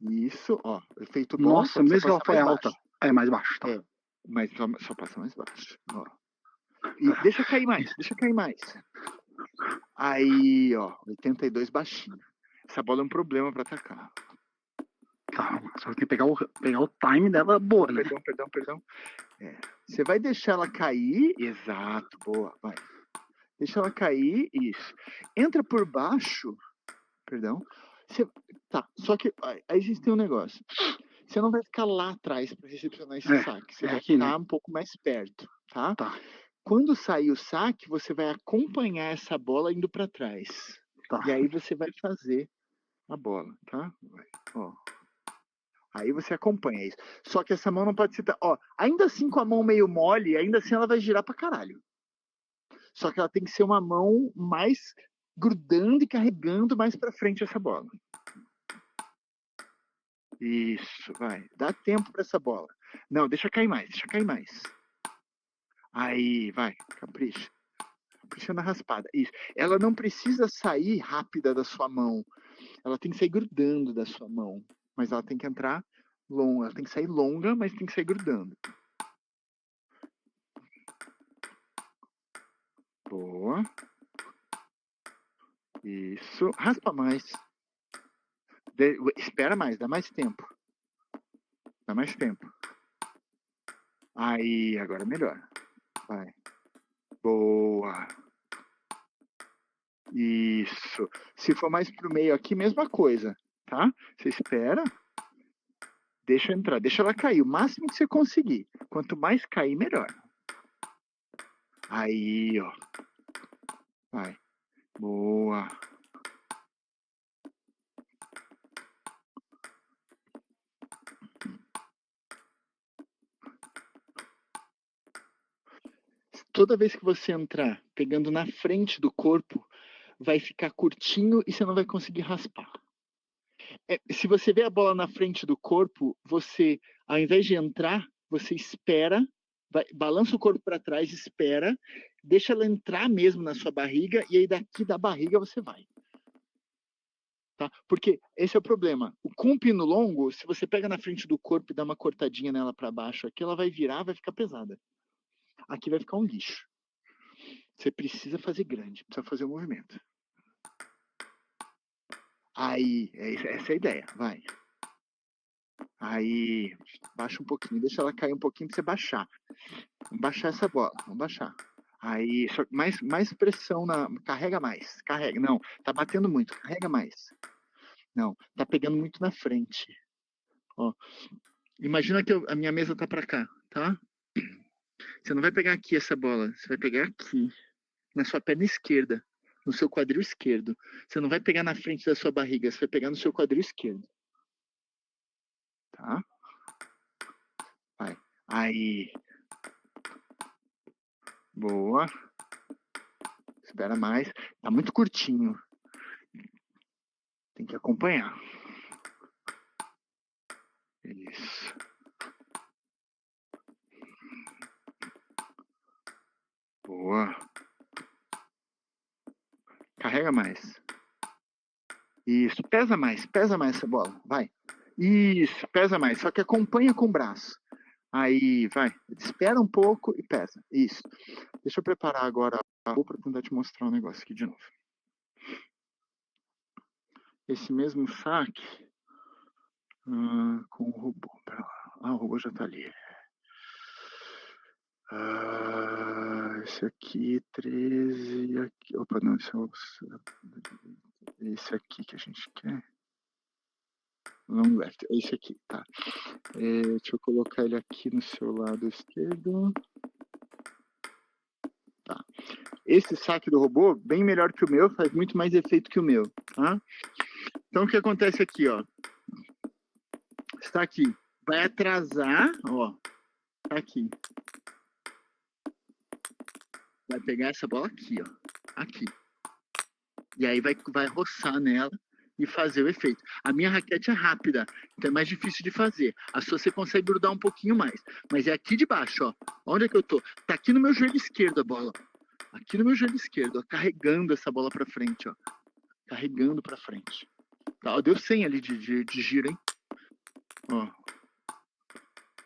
Isso, ó, efeito bom. Nossa, mesmo que ela foi alta. É, mais baixo, tá. É, mas só passa mais baixo. Ó. E deixa cair mais, deixa cair mais. Aí, ó, 82 baixinho. Essa bola é um problema para atacar. Tá, só que pegar o time dela boa, né? Perdão. Você vai deixar ela cair, exato, boa, vai. Deixa ela cair, isso. Entra por baixo, perdão. Tá, só que aí a gente tem um negócio. Você não vai ficar lá atrás para recepcionar esse saque. Você vai aqui, ficar né? um pouco mais perto, tá? Tá. Quando sair o saque, você vai acompanhar essa bola indo para trás. Tá. E aí você vai fazer a bola, tá? Ó. Aí você acompanha isso. Só que essa mão não pode ser... Ó, ainda assim com a mão meio mole, ainda assim ela vai girar pra caralho. Só que ela tem que ser uma mão mais grudando e carregando mais pra frente essa bola. Isso, vai. Dá tempo pra essa bola. Não, deixa cair mais. Aí, vai, capricha. Capricha na raspada. Isso. Ela não precisa sair rápida da sua mão. Ela tem que sair grudando da sua mão. Mas ela tem que entrar longa. Ela tem que sair longa, mas tem que sair grudando. Boa. Isso. Raspa mais. Espera mais, dá mais tempo. Aí, agora melhor. Vai. Boa. Isso. Se for mais pro meio aqui, mesma coisa, tá? Você espera. Deixa entrar, deixa ela cair. O máximo que você conseguir. Quanto mais cair, melhor. Aí, ó. Vai. Boa. Toda vez que você entrar pegando na frente do corpo, vai ficar curtinho e você não vai conseguir raspar. Se você vê a bola na frente do corpo, você, ao invés de entrar, você espera, balança o corpo para trás, espera, deixa ela entrar mesmo na sua barriga e aí daqui da barriga você vai. Tá? Porque esse é o problema. Com o pino longo, se você pega na frente do corpo e dá uma cortadinha nela para baixo, aqui ela vai virar, vai ficar pesada. Aqui vai ficar um lixo. Você precisa fazer grande, precisa fazer o movimento. Aí, essa é a ideia, vai. Aí, baixa um pouquinho, deixa ela cair um pouquinho pra você baixar. Vamos baixar essa bola, vamos baixar. Aí, só mais pressão carrega mais, carrega. Não, tá batendo muito, carrega mais. Não, tá pegando muito na frente. Ó, imagina que a minha mesa tá pra cá, tá? Você não vai pegar aqui essa bola, você vai pegar aqui, na sua perna esquerda, no seu quadril esquerdo. Você não vai pegar na frente da sua barriga, você vai pegar no seu quadril esquerdo. Tá? Vai. Aí. Boa. Espera mais. Tá muito curtinho. Tem que acompanhar. Isso. Boa. Carrega mais. Isso. Pesa mais essa bola. Vai. Isso. Pesa mais. Só que acompanha com o braço. Aí, vai. Espera um pouco e pesa. Isso. Deixa eu preparar agora a para tentar te mostrar um negócio aqui de novo. Esse mesmo saque com o robô. Pera lá. O robô já tá ali. Esse aqui, 13. Aqui. Opa, não, esse aqui que a gente quer. Long left, é esse aqui, tá. Deixa eu colocar ele aqui no seu lado esquerdo. Tá. Esse saque do robô, bem melhor que o meu, faz muito mais efeito que o meu, tá? Então, o que acontece aqui, ó. Está aqui. Vai atrasar, ó. Tá aqui. Vai pegar essa bola aqui, ó. Aqui. E aí vai roçar nela e fazer o efeito. A minha raquete é rápida, então é mais difícil de fazer. A sua você consegue grudar um pouquinho mais. Mas é aqui de baixo, ó. Onde é que eu tô? Tá aqui no meu joelho esquerdo a bola. Aqui no meu joelho esquerdo, ó. Carregando essa bola pra frente, ó. Carregando pra frente. Tá, ó, deu 100 ali de giro, hein? Ó.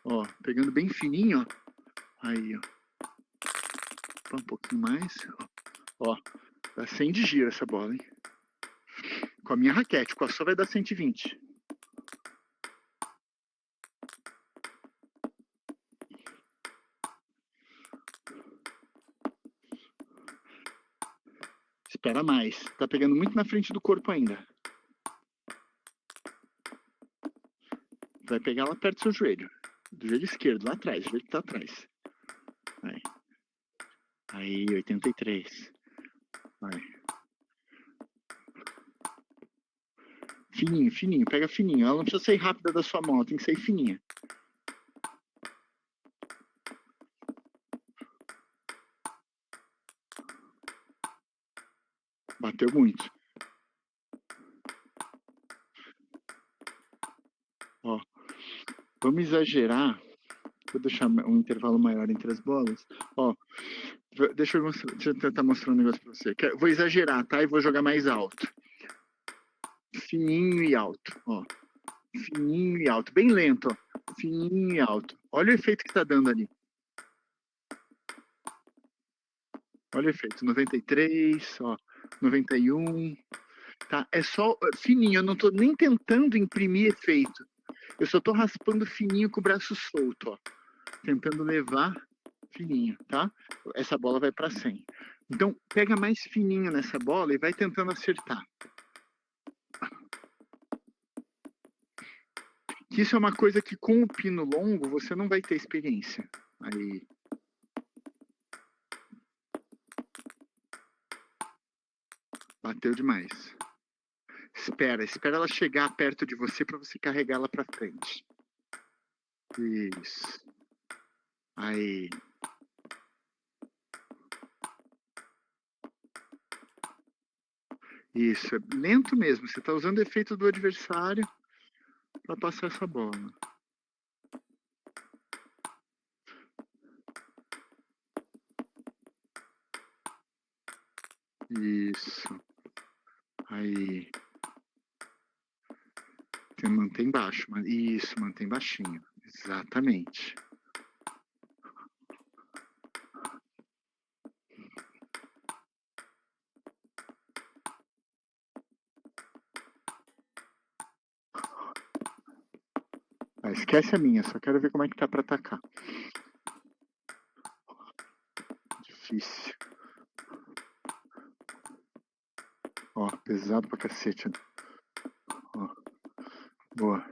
Ó, pegando bem fininho, ó. Aí, ó. Um pouquinho mais. Ó, dá 100 de giro essa bola, hein? Com a minha raquete, com a sua vai dar 120. Espera mais. Tá pegando muito na frente do corpo ainda. Vai pegar lá perto do seu joelho. Do joelho esquerdo, lá atrás. O joelho que tá atrás. Vai. Aí, 83. Vai. Fininho, fininho. Pega fininho. Ela não precisa sair rápida da sua mão. Ela tem que sair fininha. Bateu muito. Ó. Vamos exagerar. Vou deixar um intervalo maior entre as bolas. Ó. Deixa eu tentar mostrar um negócio pra você. Vou exagerar, tá? E vou jogar mais alto. Fininho e alto, ó. Fininho e alto. Bem lento, ó. Fininho e alto. Olha o efeito que tá dando ali. Olha o efeito. 93, ó. 91. Tá? É só fininho. Eu não tô nem tentando imprimir efeito. Eu só tô raspando fininho com o braço solto, ó. Tentando levar fininho, tá? Essa bola vai para 100. Então, pega mais fininho nessa bola e vai tentando acertar. Isso é uma coisa que com o pino longo você não vai ter experiência. Aí. Bateu demais. Espera ela chegar perto de você para você carregar ela para frente. Isso. Aí. Isso, é lento mesmo. Você está usando o efeito do adversário para passar essa bola. Isso. Aí. Mantém baixo. Isso, mantém baixinho. Exatamente. Esquece a minha, só quero ver como é que tá pra atacar. Difícil. Ó, pesado pra cacete. Ó. Boa.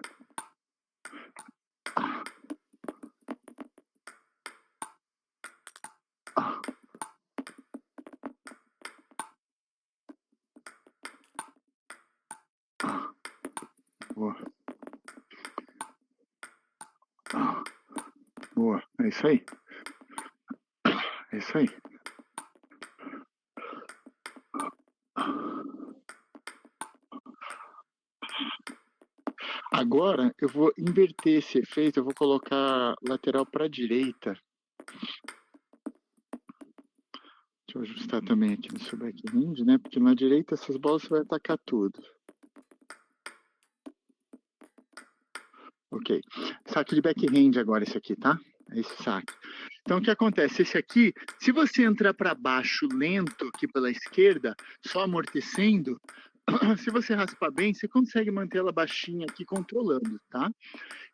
Boa. Boa. É isso aí. É isso aí. Agora eu vou inverter esse efeito, eu vou colocar lateral para a direita. Deixa eu ajustar também aqui no seu backhand, né? Porque na direita essas bolas você vai atacar tudo. Ok. Saque de backhand agora esse aqui, tá? É esse saque. Então o que acontece? Esse aqui, se você entrar para baixo lento aqui pela esquerda, só amortecendo, se você raspar bem, você consegue manter ela baixinha aqui controlando, tá?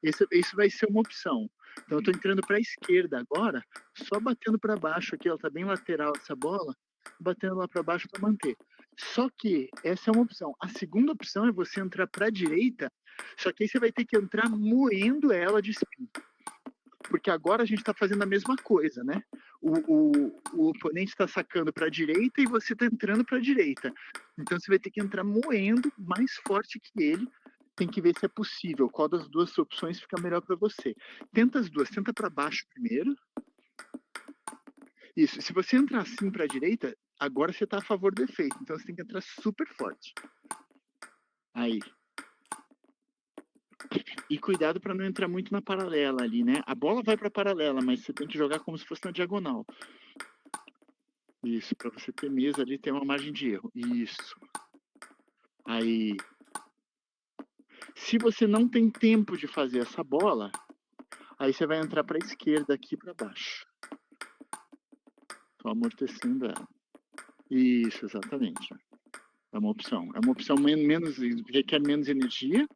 Isso vai ser uma opção. Então eu tô entrando para a esquerda agora, só batendo para baixo aqui, ela tá bem lateral essa bola, batendo lá para baixo para manter. Só que essa é uma opção. A segunda opção é você entrar para a direita, só que aí você vai ter que entrar moendo ela de spin. Porque agora a gente está fazendo a mesma coisa, né? O oponente está sacando para a direita e você está entrando para a direita. Então você vai ter que entrar moendo mais forte que ele. Tem que ver se é possível. Qual das duas opções fica melhor para você. Tenta as duas. Tenta para baixo primeiro. Isso. Se você entrar assim para a direita, agora você está a favor do efeito. Então você tem que entrar super forte. Aí. E cuidado para não entrar muito na paralela ali, né? A bola vai para a paralela, mas você tem que jogar como se fosse na diagonal. Isso, para você ter mesa ali, tem uma margem de erro. Isso. Aí. Se você não tem tempo de fazer essa bola, aí você vai entrar para a esquerda aqui para baixo. Estou amortecendo ela. Isso, exatamente. É uma opção. É uma opção menos, requer menos energia,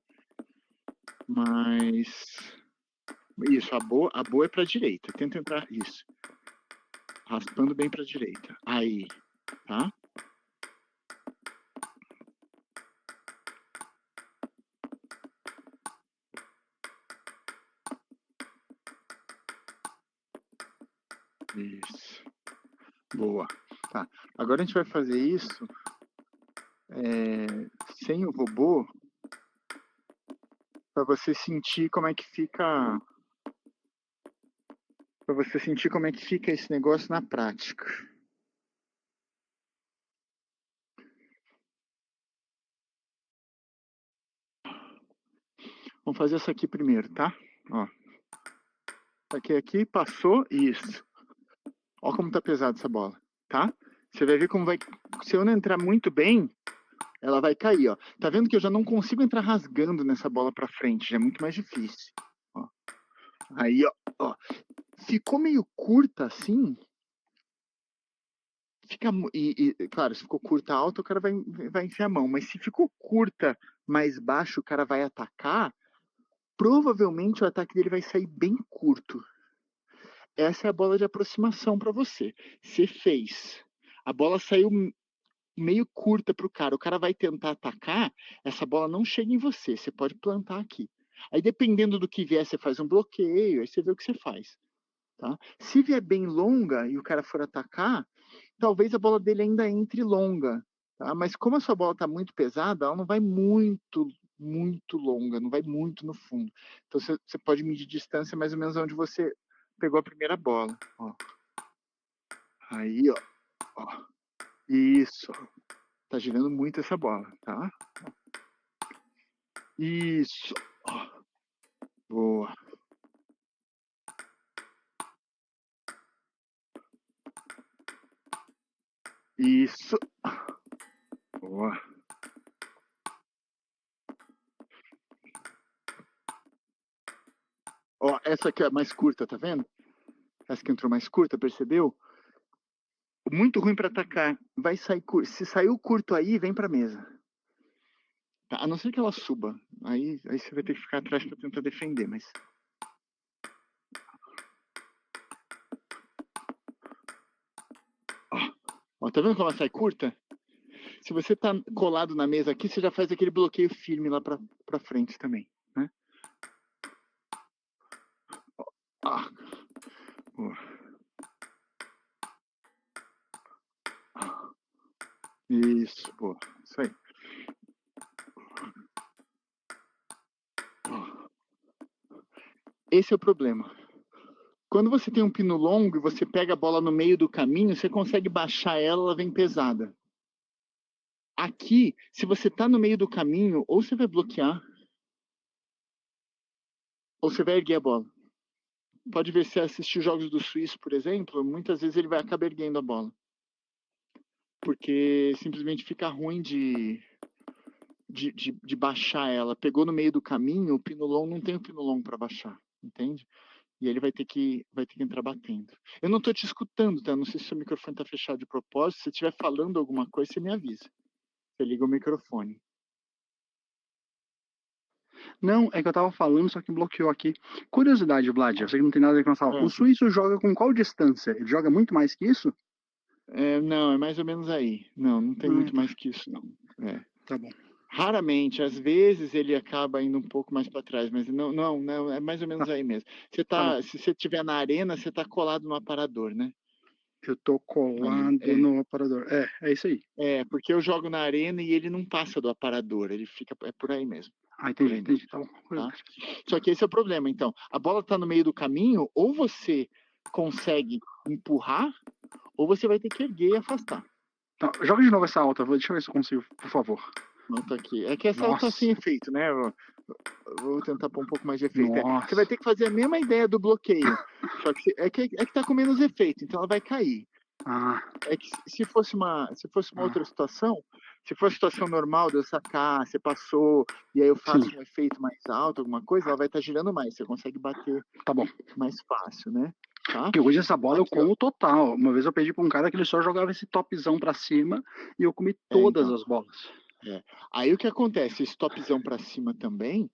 mas isso, a boa é para a direita. Tenta entrar isso. Raspando bem para a direita. Aí, tá? Isso. Boa. Tá. Agora a gente vai fazer isso sem o robô, para você sentir como é que fica. Para você sentir como é que fica esse negócio na prática. Vamos fazer essa aqui primeiro, tá? Ó. Aqui, passou, isso. Ó como tá pesada essa bola, tá? Você vai ver como vai... Se eu não entrar muito bem, ela vai cair, ó. Tá vendo que eu já não consigo entrar rasgando nessa bola pra frente, já é muito mais difícil. Ó. Aí, ó. Ficou meio curta assim. Claro, se ficou curta alta, o cara vai enfiar a mão. Mas se ficou curta mais baixo, o cara vai atacar, provavelmente o ataque dele vai sair bem curto. Essa é a bola de aproximação para você. Você fez. A bola saiu meio curta para o cara vai tentar atacar, essa bola não chega em você, você pode plantar aqui. Aí dependendo do que vier, você faz um bloqueio, aí você vê o que você faz. Tá? Se vier bem longa e o cara for atacar, talvez a bola dele ainda entre longa. Tá? Mas como a sua bola está muito pesada, ela não vai muito longa, não vai muito no fundo. Então você pode medir distância mais ou menos onde você pegou a primeira bola. Ó. Aí, ó. Isso. Tá girando muito essa bola, tá? Isso. Ó. Boa. Isso. Boa. Ó, essa aqui é mais curta, tá vendo? Essa que entrou mais curta, percebeu? Muito ruim para atacar. Vai sair curto. Se saiu curto aí, vem pra mesa. Tá? A não ser que ela suba. Aí você vai ter que ficar atrás para tentar defender, mas... Ó, tá vendo como ela sai curta? Se você tá colado na mesa aqui, você já faz aquele bloqueio firme lá pra frente também, né? Ah. Boa. Isso, boa. Isso aí. Esse é o problema. Quando você tem um pino longo e você pega a bola no meio do caminho, você consegue baixar ela, ela vem pesada. Aqui, se você tá no meio do caminho, ou você vai bloquear, ou você vai erguer a bola. Pode ver, se assistir jogos do Suíço, por exemplo, muitas vezes ele vai acabar erguendo a bola. Porque simplesmente fica ruim de baixar ela. Pegou no meio do caminho, o pino longo não tem o pino longo para baixar, entende? E ele vai ter que entrar batendo. Eu não tô te escutando, tá? Não sei se o seu microfone tá fechado de propósito. Se você estiver falando alguma coisa, você me avisa. Você liga o microfone. Não, é que eu tava falando, só que bloqueou aqui. Curiosidade, Vlad, eu sei que não tem nada a ver com a sala. O suíço joga com qual distância? Ele joga muito mais que isso? Não, é mais ou menos aí. Não tem muito mais que isso, não. Tá bom. Raramente, às vezes ele acaba indo um pouco mais para trás, mas não, é mais ou menos aí mesmo. Se você estiver na arena, você tá colado no aparador, né? Eu tô colado no aparador. É isso aí. Porque eu jogo na arena e ele não passa do aparador, ele fica, por aí mesmo. Entendi. Tá bom. Tá? Só que esse é o problema, então. A bola tá no meio do caminho, ou você consegue empurrar, ou você vai ter que erguer e afastar. Tá, joga de novo essa alta, deixa eu ver se eu consigo, por favor. Tá aqui. É que essa alta tá sem efeito, né? Eu vou tentar pôr um pouco mais de efeito. Você vai ter que fazer a mesma ideia do bloqueio. Só que é que tá com menos efeito, então ela vai cair. É que se fosse uma outra situação, se for a situação normal de eu sacar, você passou, e aí eu faço um efeito mais alto, alguma coisa, ela vai estar girando mais, você consegue bater mais fácil, né? Tá? Porque hoje essa bola aqui, eu como total. Uma vez eu pedi pra um cara que ele só jogava esse topzão pra cima e eu comi todas as bolas. Aí o que acontece? Esse topzão pra cima também,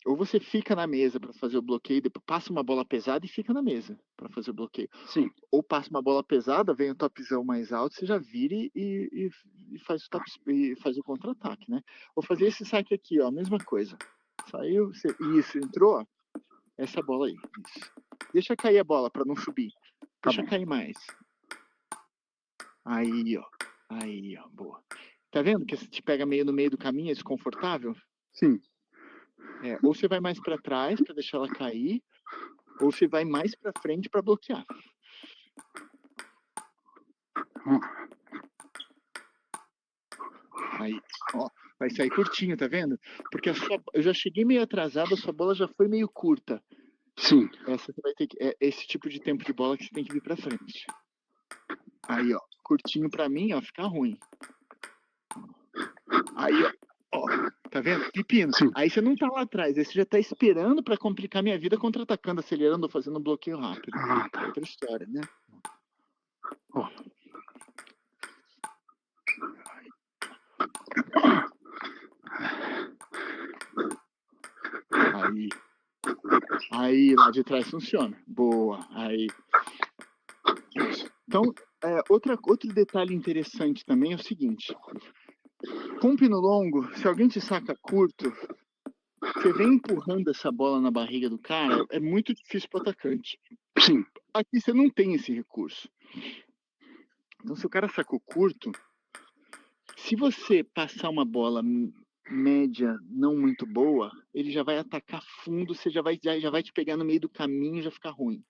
ou você fica na mesa para fazer o bloqueio, depois passa uma bola pesada e fica na mesa para fazer o bloqueio. Sim. Ou passa uma bola pesada, vem o topzão mais alto, você já vira e faz o e faz o contra-ataque, né? Vou fazer esse saque aqui, ó, mesma coisa. Saiu, isso, entrou, ó, essa bola aí, isso. Deixa cair a bola para não subir. Deixa cair mais. Aí, ó, boa. Tá vendo que você te pega meio no meio do caminho, é desconfortável? Sim. Ou você vai mais para trás para deixar ela cair, ou você vai mais para frente para bloquear. Aí, ó, vai sair curtinho, tá vendo? Porque eu já cheguei meio atrasado, a sua bola já foi meio curta. Sim. Essa você vai ter que, esse tipo de tempo de bola que você tem que vir para frente. Aí, ó, curtinho para mim, ó, fica ruim. Aí, ó, tá vendo? Pepino. Sim. Aí você não tá lá atrás, aí você já tá esperando para complicar minha vida contra-atacando, acelerando ou fazendo um bloqueio rápido. Tá. É outra história, né? Aí, lá de trás funciona. Boa. Aí. Então, outro detalhe interessante também é o seguinte. Com pino longo, se alguém te saca curto, você vem empurrando essa bola na barriga do cara, é muito difícil para o atacante. Sim. Aqui você não tem esse recurso. Então, se o cara sacou curto, se você passar uma bola média não muito boa, ele já vai atacar fundo, você já vai te pegar no meio do caminho e já fica ruim.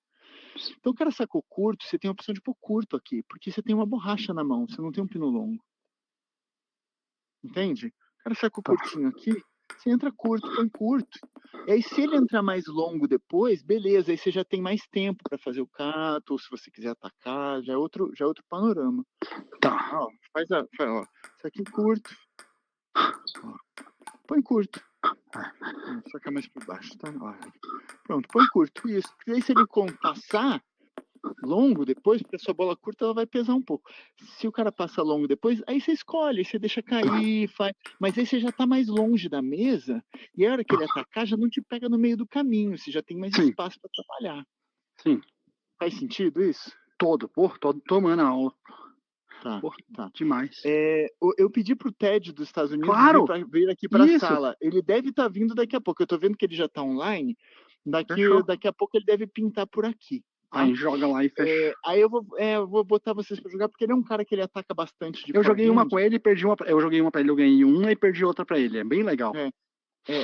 Então o cara sacou curto, você tem a opção de pôr curto aqui, porque você tem uma borracha na mão, você não tem um pino longo. Entende? O cara sacou curtinho aqui, você entra curto, põe curto. E aí se ele entrar mais longo depois, beleza, aí você já tem mais tempo para fazer o cato, ou se você quiser atacar, já é outro panorama. Tá. Ó, ó, isso aqui curto. Ó, põe curto. Vamos sacar mais por baixo, tá? Ó. Pronto, põe curto, isso. Porque aí se ele passar longo depois, porque a sua bola curta ela vai pesar um pouco. Se o cara passa longo depois, aí você escolhe, você deixa cair, faz. Mas aí você já tá mais longe da mesa, e a hora que ele atacar já não te pega no meio do caminho, você já tem mais Sim. espaço para trabalhar. Sim. Faz sentido isso? Todo tomando a aula. Tá, Porra, tá. demais. Eu pedi pro Ted dos Estados Unidos Claro! vir aqui para a Isso. sala. Ele deve estar vindo daqui a pouco. Eu tô vendo que ele já tá online. Fechou. Daqui a pouco ele deve pintar por aqui. Tá? Aí joga lá e fecha. Aí eu vou botar vocês para jogar, porque ele é um cara que ele ataca bastante de Eu joguei uma forehand. com ele e perdi uma. Eu joguei uma pra ele, eu ganhei uma e perdi outra pra ele. É bem legal.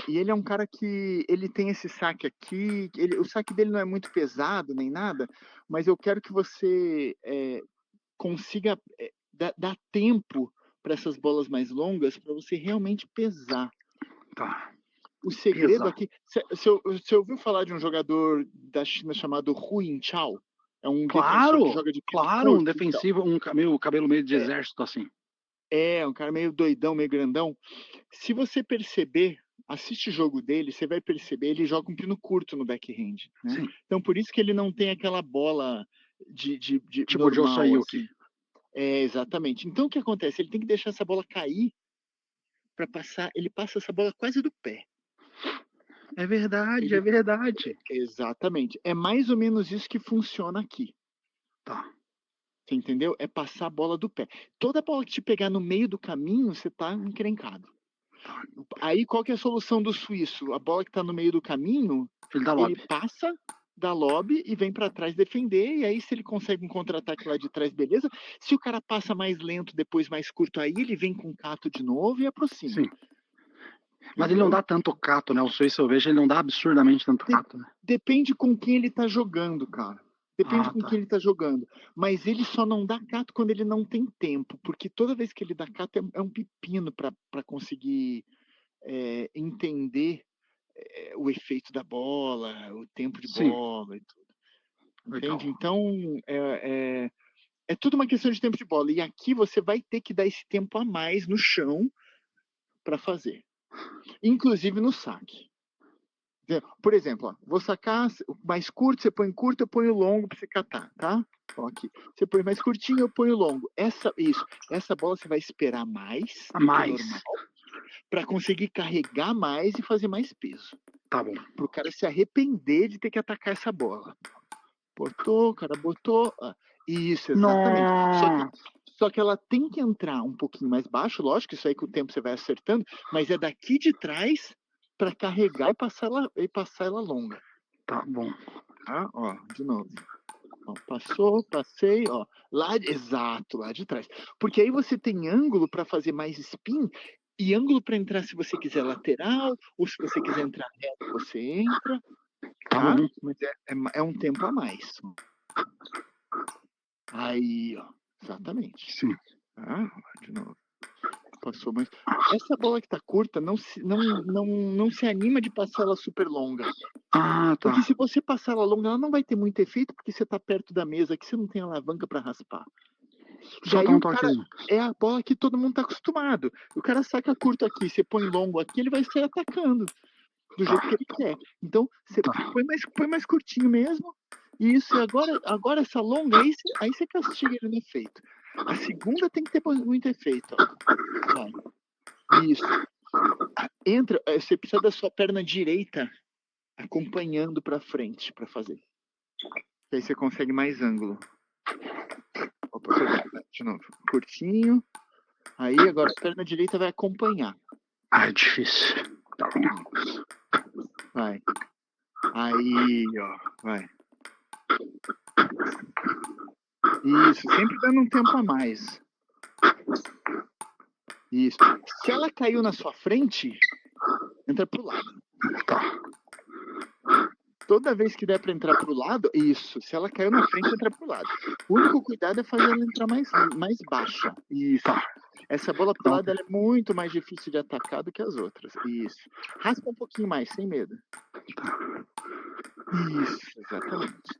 E ele é um cara que ele tem esse saque aqui. O saque dele não é muito pesado nem nada, mas eu quero que você consiga dar tempo para essas bolas mais longas para você realmente pesar. Tá. O segredo aqui. Você ouviu falar de um jogador da China chamado Hu Yintao? É um defensor que joga de pino curto, um defensivo, então. Cabelo meio de exército, assim. Um cara meio doidão, meio grandão. Se você perceber, assiste o jogo dele, você vai perceber, ele joga um pino curto no backhand, né? Sim. Então por isso que ele não tem aquela bola de tipo normal, de Joe assim. Exatamente. Então o que acontece? Ele tem que deixar essa bola cair para passar, ele passa essa bola quase do pé. É verdade, é verdade. Exatamente. É mais ou menos isso que funciona aqui. Tá. Você entendeu? É passar a bola do pé. Toda bola que te pegar no meio do caminho, você tá encrencado. Aí qual que é a solução do suíço? A bola que tá no meio do caminho, ele passa da lobby e vem para trás defender, e aí se ele consegue um contra-ataque lá de trás, beleza. Se o cara passa mais lento, depois mais curto, aí ele vem com o cato de novo e aproxima. Sim. Mas ele não dá tanto cato, né? O suíço eu vejo, ele não dá absurdamente tanto cato, né? Depende com quem ele tá jogando, cara. Depende com quem ele tá jogando. Mas ele só não dá cato quando ele não tem tempo, porque toda vez que ele dá cato é um pepino para conseguir entender o efeito da bola, o tempo de bola e tudo. Entende? Então, é tudo uma questão de tempo de bola. E aqui você vai ter que dar esse tempo a mais no chão para fazer. Inclusive no saque. Por exemplo, ó, vou sacar mais curto, você põe curto, eu ponho longo para você catar, tá? Ó, aqui. Você põe mais curtinho, eu ponho longo. Essa bola você vai esperar mais do que normal para conseguir carregar mais e fazer mais peso. Tá bom. Pro cara se arrepender de ter que atacar essa bola. Botou, o cara botou. Isso, exatamente. Só que ela tem que entrar um pouquinho mais baixo, lógico, isso aí com o tempo você vai acertando, mas é daqui de trás para carregar e passar ela longa. Tá bom. Tá? Ó, de novo. Ó, passou, passei, ó. Exato, lá de trás. Porque aí você tem ângulo para fazer mais spin e ângulo para entrar se você quiser lateral, ou se você quiser entrar reto, você entra. Tá? Mas é um tempo a mais. Aí, ó. Exatamente. Sim. Tá? De novo. Passou, mas essa bola que tá curta, não se anima de passar ela super longa. Tá. Porque se você passar ela longa, ela não vai ter muito efeito, porque você tá perto da mesa, que você não tem alavanca para raspar. Só dá um toquezinho. É a bola que todo mundo tá acostumado. O cara saca curto aqui, você põe longo aqui, ele vai sair atacando do jeito que ele quer. Então, você põe mais curtinho mesmo. Isso, e agora essa longa, aí você castiga ele no efeito. A segunda tem que ter muito efeito. Ó. Vai. Isso. Entra, você precisa da sua perna direita acompanhando para frente para fazer. Aí você consegue mais ângulo. Opa, de novo. Curtinho. Aí agora a perna direita vai acompanhar. É difícil. Tá bom. Vai. Aí, ó. Vai. Isso, sempre dando um tempo a mais. Isso. Se ela caiu na sua frente, entra pro lado. Tá. Toda vez que der para entrar pro lado, isso. Se ela caiu na frente, entra pro lado. O único cuidado é fazer ela entrar mais baixa. Isso. Tá. Essa bola pro lado ela é muito mais difícil de atacar do que as outras. Isso. Raspa um pouquinho mais, sem medo. Isso, exatamente.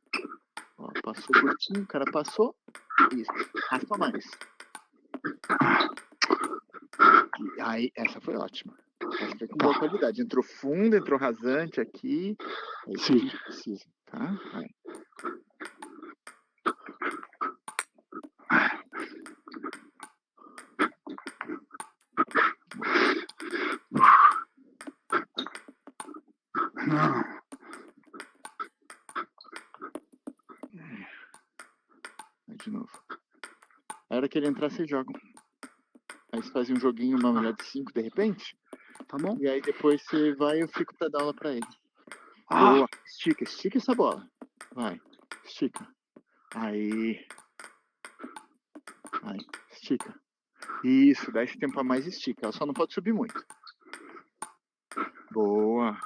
Ó, passou curtinho, o cara passou. Isso. Raspa mais. Aí, essa foi ótima. Acho que é com boa qualidade. Entrou fundo, entrou rasante aqui. É isso que a Sim. gente precisa, tá? Vai. Não. Vai de novo. A hora que ele entrar, vocês jogam. Aí você faz um joguinho, uma melhor de 5 de repente. Tá bom? E aí depois você vai, eu fico pra dar aula pra ele. Ah, Boa. Estica essa bola. Vai. Estica. Aí. Vai. Estica. Isso, dá esse tempo a mais, estica. Ela só não pode subir muito. Boa.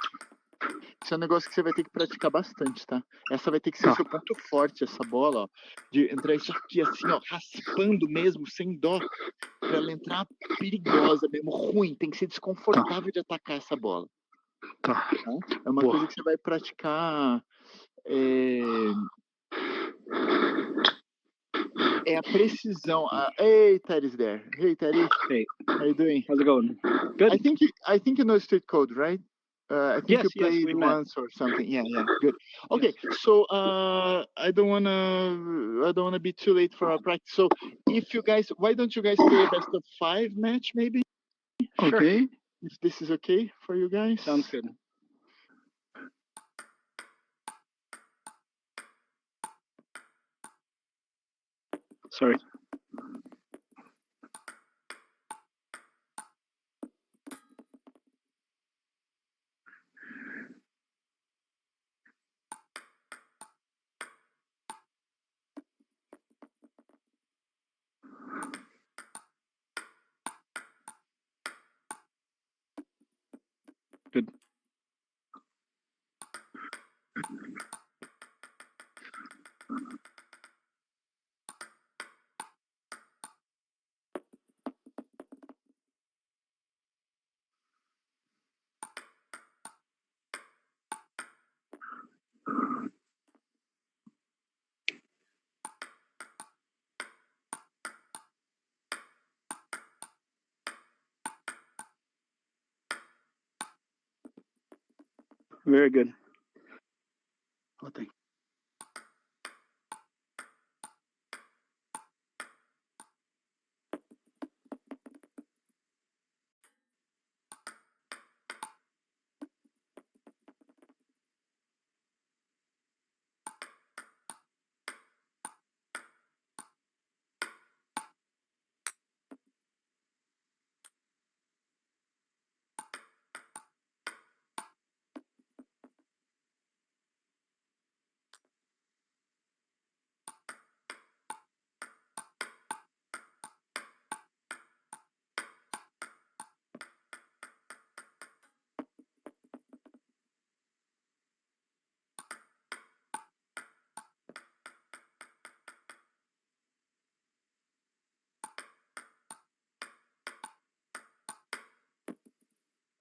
Isso é um negócio que você vai ter que praticar bastante, tá? Essa vai ter que ser o seu ponto forte, essa bola, ó. De entrar isso aqui assim, ó, raspando mesmo, sem dó. Pra ela entrar perigosa mesmo, ruim. Tem que ser desconfortável de atacar essa bola. tá. É uma Boa. coisa que você vai praticar. É a precisão. Hey, Teddy's there. Hey, Teddy. Hey, How you doing? how's it going? Good. I think you know Street Code, right? I think you played we met. once or something. Yeah, good. Okay, so I don't wanna be too late for our practice. So if you guys, why don't you guys play a best of 5 match maybe? Okay. If this is okay for you guys. Sounds good. Sorry. Good. Very good. Oh, thank you.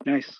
Nice.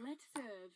Let's serve.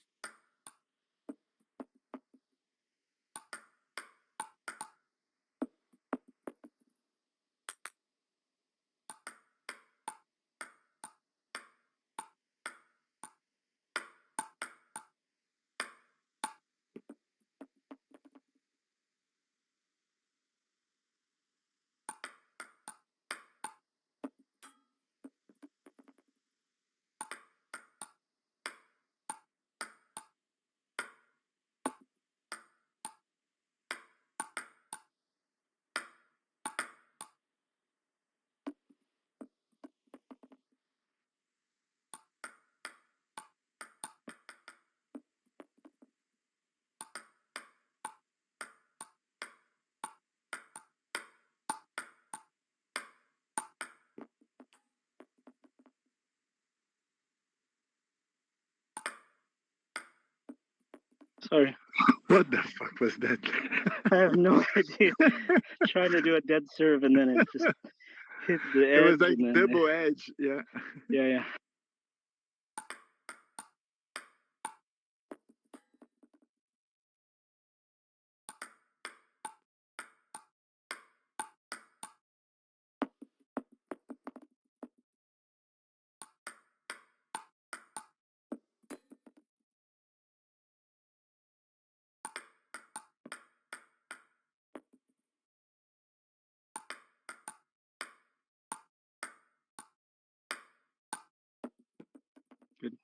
Sorry. What the fuck was that? I have no idea. Trying to do a dead serve and then it just hit the edge. It was like and then, double edge. Yeah. Yeah. Good.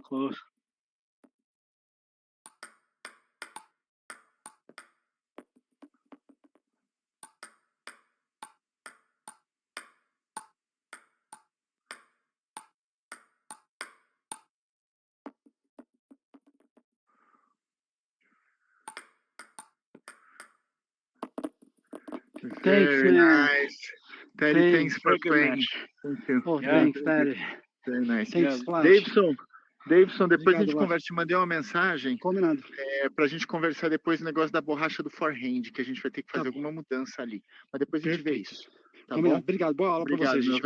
Close. Very man. nice. Daddy, thanks for Very good playing. match. Thank you. Oh, Yeah, thanks, very good. Daddy. Very nice. Thanks, Flash. Davidson, depois Obrigado, a gente Flash. conversa. Te mandei uma mensagem Combinado. pra gente conversar depois o negócio da borracha do forehand, que a gente vai ter que fazer Tá bom. alguma mudança ali. Mas depois a gente vê Perfeito. isso. Tá Combinado. bom? Obrigado. Boa aula pra Obrigado, vocês, meu gente.